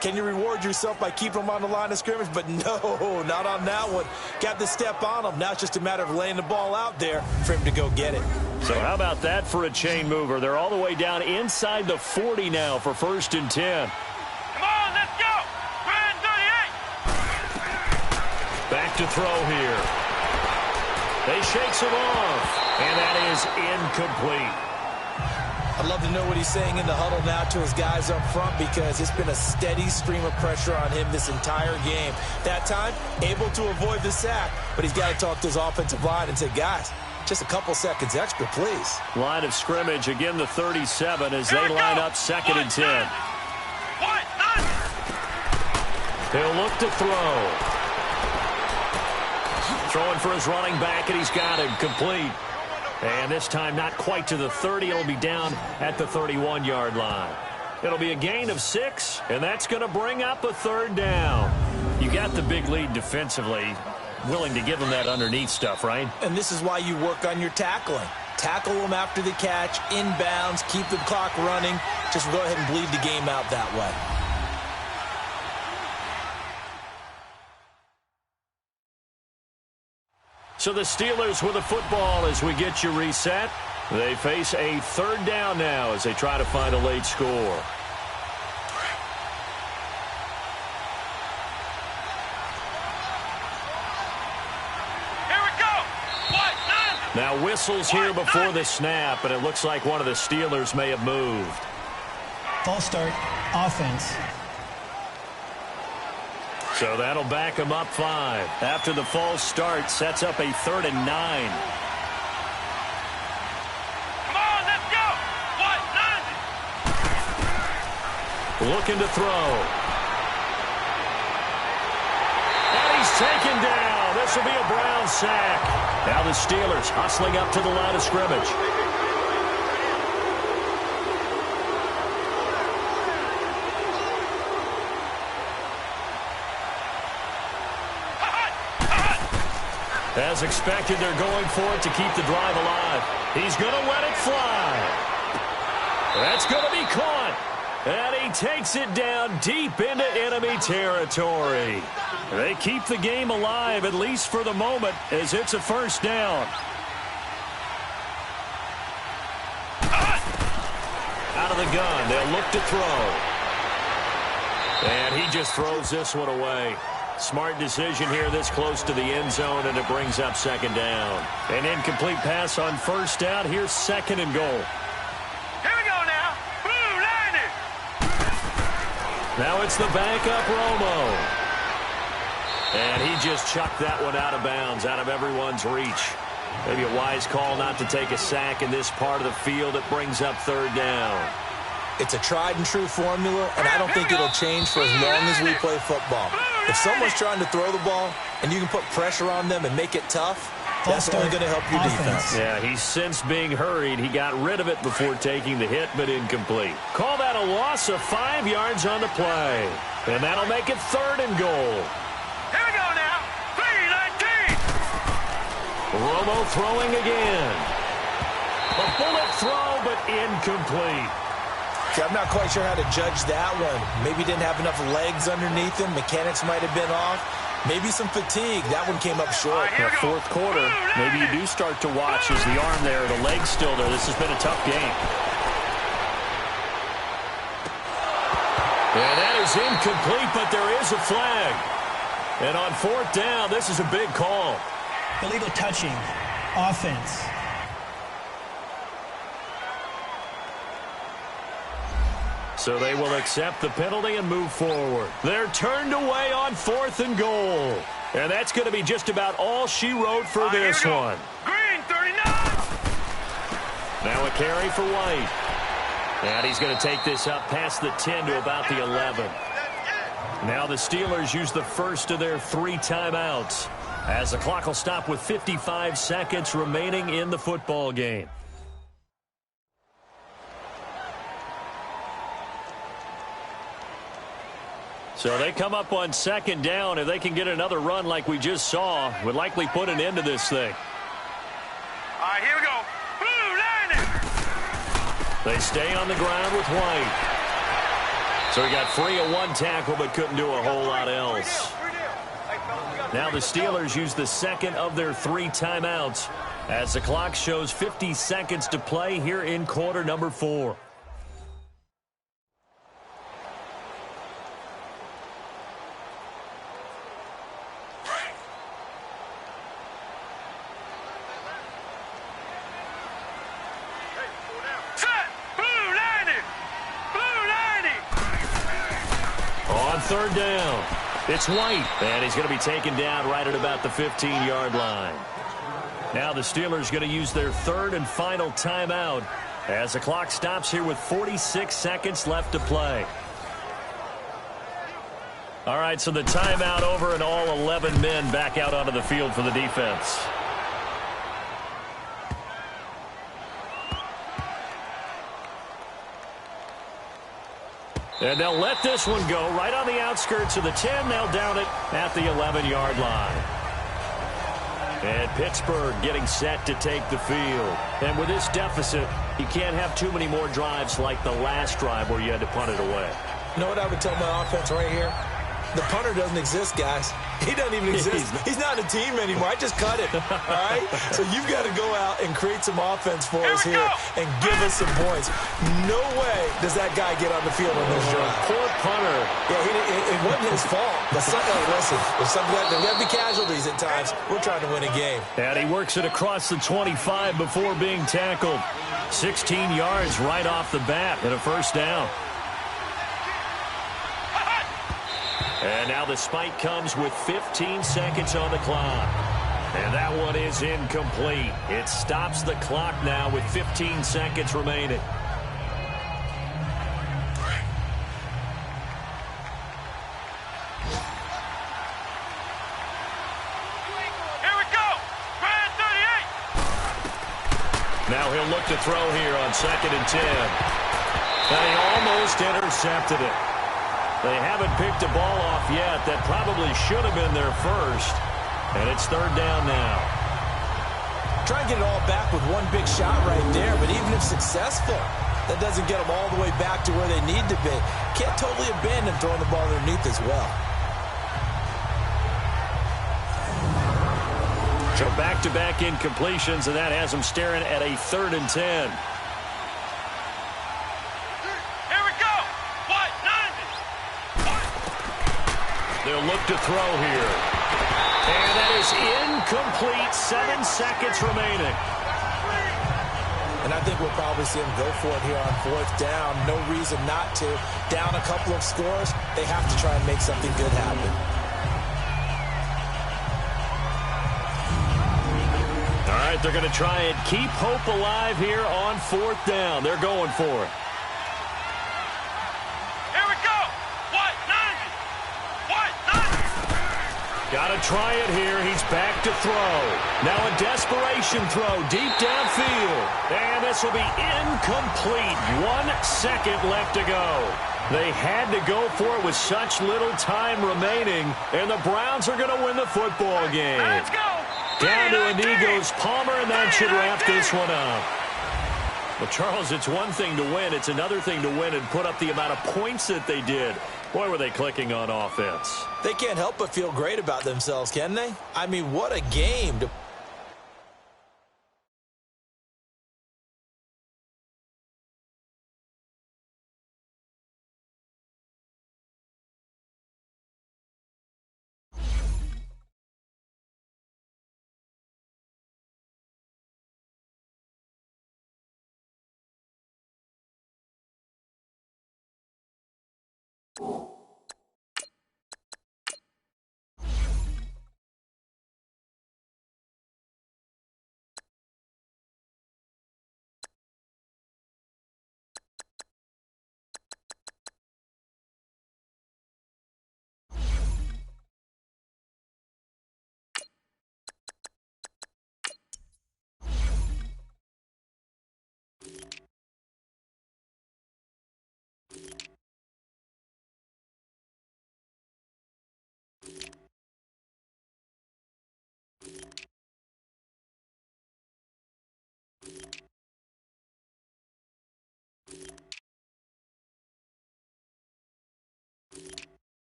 [SPEAKER 3] can you reward yourself by keeping them on the line of scrimmage? But no, not on that one. Got to step on them. Now it's just a matter of laying the ball out there for him to go get it.
[SPEAKER 2] So how about that for a chain mover? They're all the way down inside the 40 now for 1st and 10.
[SPEAKER 4] Come on, let's go. 38.
[SPEAKER 2] Back to throw here. They shakes him off. And that is incomplete.
[SPEAKER 3] I'd love to know what he's saying in the huddle now to his guys up front, because it's been a steady stream of pressure on him this entire game. That time, able to avoid the sack, but he's got to talk to his offensive line and say, guys, just a couple seconds extra, please.
[SPEAKER 2] Line of scrimmage, again the 37 as they line up 2nd and 10. He'll look to throw. Throwing for his running back, and he's got him complete. And this time not quite to the 30. It'll be down at the 31-yard line. It'll be a gain of 6, and that's going to bring up a 3rd down. You got the big lead defensively, willing to give them that underneath stuff, right?
[SPEAKER 3] And this is why you work on your tackling. Tackle them after the catch, inbounds, keep the clock running. Just go ahead and bleed the game out that way.
[SPEAKER 2] So the Steelers with a football as we get you reset. They face a third down now as they try to find a late score.
[SPEAKER 4] Here we go. What?
[SPEAKER 2] Now whistles here before the snap, and it looks like one of the Steelers may have moved.
[SPEAKER 6] False start, offense.
[SPEAKER 2] So that'll back him up 5. After the false start, sets up a 3rd and 9.
[SPEAKER 4] Come on, let's go. What?
[SPEAKER 2] Looking to throw. And he's taken down. This will be a Brown sack. Now the Steelers hustling up to the line of scrimmage. As expected, they're going for it to keep the drive alive. He's going to let it fly. That's going to be caught. And he takes it down deep into enemy territory. They keep the game alive, at least for the moment, as it's a first down. Out of the gun, they'll look to throw. And he just throws this one away. Smart decision here this close to the end zone, and it brings up 2nd down. An incomplete pass on 1st down. Here's 2nd and goal.
[SPEAKER 4] Here we go now. Blue line it.
[SPEAKER 2] Now it's the backup Romo. And he just chucked that one out of bounds, out of everyone's reach. Maybe a wise call not to take a sack in this part of the field. It brings up 3rd down.
[SPEAKER 3] It's a tried-and-true formula, and I don't think it'll change for as long as we play football. If someone's trying to throw the ball and you can put pressure on them and make it tough, that's only going to help your defense.
[SPEAKER 2] Yeah, he's since being hurried. He got rid of it before taking the hit, but incomplete. Call that a loss of 5 yards on the play. And that'll make it 3rd and goal.
[SPEAKER 4] Here we go now. 3-19.
[SPEAKER 2] Romo throwing again. A bullet throw, but incomplete.
[SPEAKER 3] See, I'm not quite sure how to judge that one. Maybe didn't have enough legs underneath him. Mechanics might have been off. Maybe some fatigue. That one came up short.
[SPEAKER 2] The 4th quarter, maybe you do start to watch as the arm there, the leg's still there. This has been a tough game. And that is incomplete, but there is a flag. And on 4th down, this is a big call.
[SPEAKER 6] Illegal touching, offense.
[SPEAKER 2] So they will accept the penalty and move forward. They're turned away on 4th and goal. And that's going to be just about all she wrote for this one.
[SPEAKER 4] Green 39.
[SPEAKER 2] Now a carry for White. And he's going to take this up past the 10 to about the 11. Now the Steelers use the first of their 3 timeouts, as the clock will stop with 55 seconds remaining in the football game. So they come up on 2nd down. If they can get another run like we just saw, would likely put an end to this thing.
[SPEAKER 4] All right, here we go. Blue line it.
[SPEAKER 2] They stay on the ground with White. So he got free of 1 tackle but couldn't do a whole lot else. Now the Steelers use the 2nd of their 3 timeouts as the clock shows 50 seconds to play here in quarter number 4. On 3rd down, it's White, and he's going to be taken down right at about the 15-yard line. Now the Steelers going to use their 3rd and final timeout as the clock stops here with 46 seconds left to play. All right, so the timeout over and all 11 men back out onto the field for the defense. And they'll let this one go right on the outskirts of the 10. They'll down it at the 11-yard line. And Pittsburgh getting set to take the field. And with this deficit, you can't have too many more drives like the last drive where you had to punt it away.
[SPEAKER 3] You know what I would tell my offense right here? The punter doesn't exist, guys. He doesn't even exist. He's not a team anymore. I just cut it, all right? So you've got to go out and create some offense for us here and give us some points. No way does that guy get on the field on this drive.
[SPEAKER 2] Poor punter.
[SPEAKER 3] Yeah, it wasn't his fault. But hey, listen, if something like that, there got to be casualties at times. We're trying to win a game.
[SPEAKER 2] And he works it across the 25 before being tackled. 16 yards right off the bat and a first down. And now the spike comes with 15 seconds on the clock. And that one is incomplete. It stops the clock now with 15 seconds remaining.
[SPEAKER 4] Here we go. Brad 38.
[SPEAKER 2] Now he'll look to throw here on 2nd and 10. And he almost intercepted it. They haven't picked a ball off yet. That probably should have been their first. And it's 3rd down now.
[SPEAKER 3] Try and get it all back with one big shot right there, but even if successful, that doesn't get them all the way back to where they need to be. Can't totally abandon throwing the ball underneath as well.
[SPEAKER 2] So back-to-back incompletions, and that has them staring at a 3rd and 10. They'll look to throw here. And that is incomplete. 7 seconds remaining.
[SPEAKER 3] And I think we'll probably see them go for it here on 4th down. No reason not to. Down a couple of scores, they have to try and make something good happen.
[SPEAKER 2] All right, they're going to try and keep hope alive here on 4th down. They're going for it. Got to try it here. He's back to throw. Now a desperation throw deep downfield. And this will be incomplete. 1 second left to go. They had to go for it with such little time remaining. And the Browns are going to win the football game.
[SPEAKER 4] Let's go.
[SPEAKER 2] Down to Inigo's Palmer, and that should wrap this one up. Well, Charles, it's one thing to win. It's another thing to win and put up the amount of points that they did. Boy, were they clicking on offense.
[SPEAKER 3] They can't help but feel great about themselves, can they? I mean, what a game to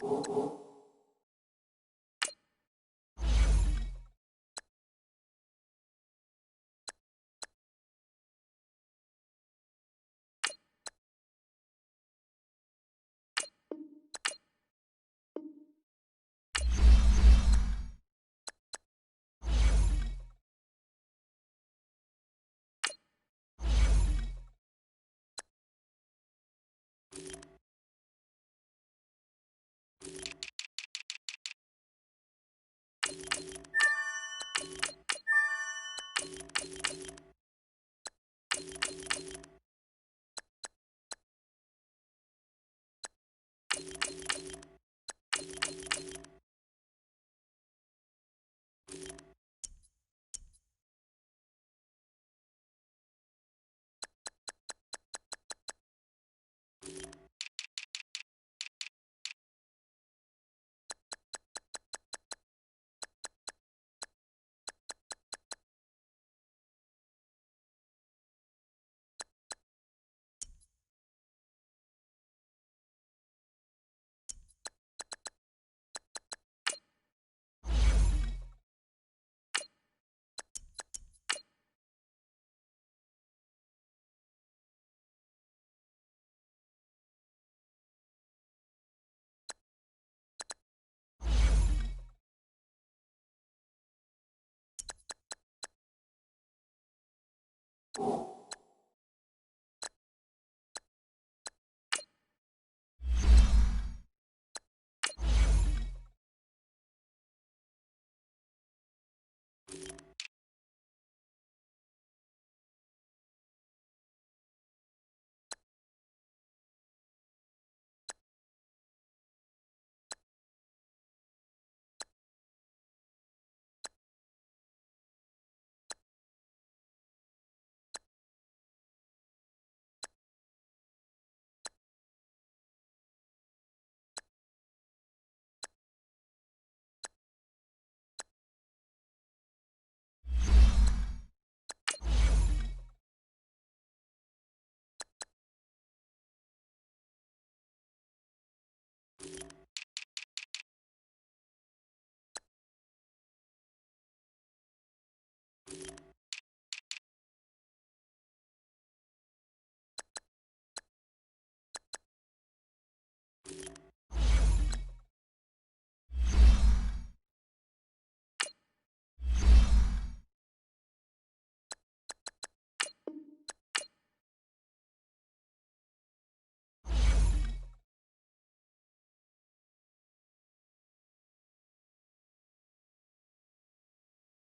[SPEAKER 8] you.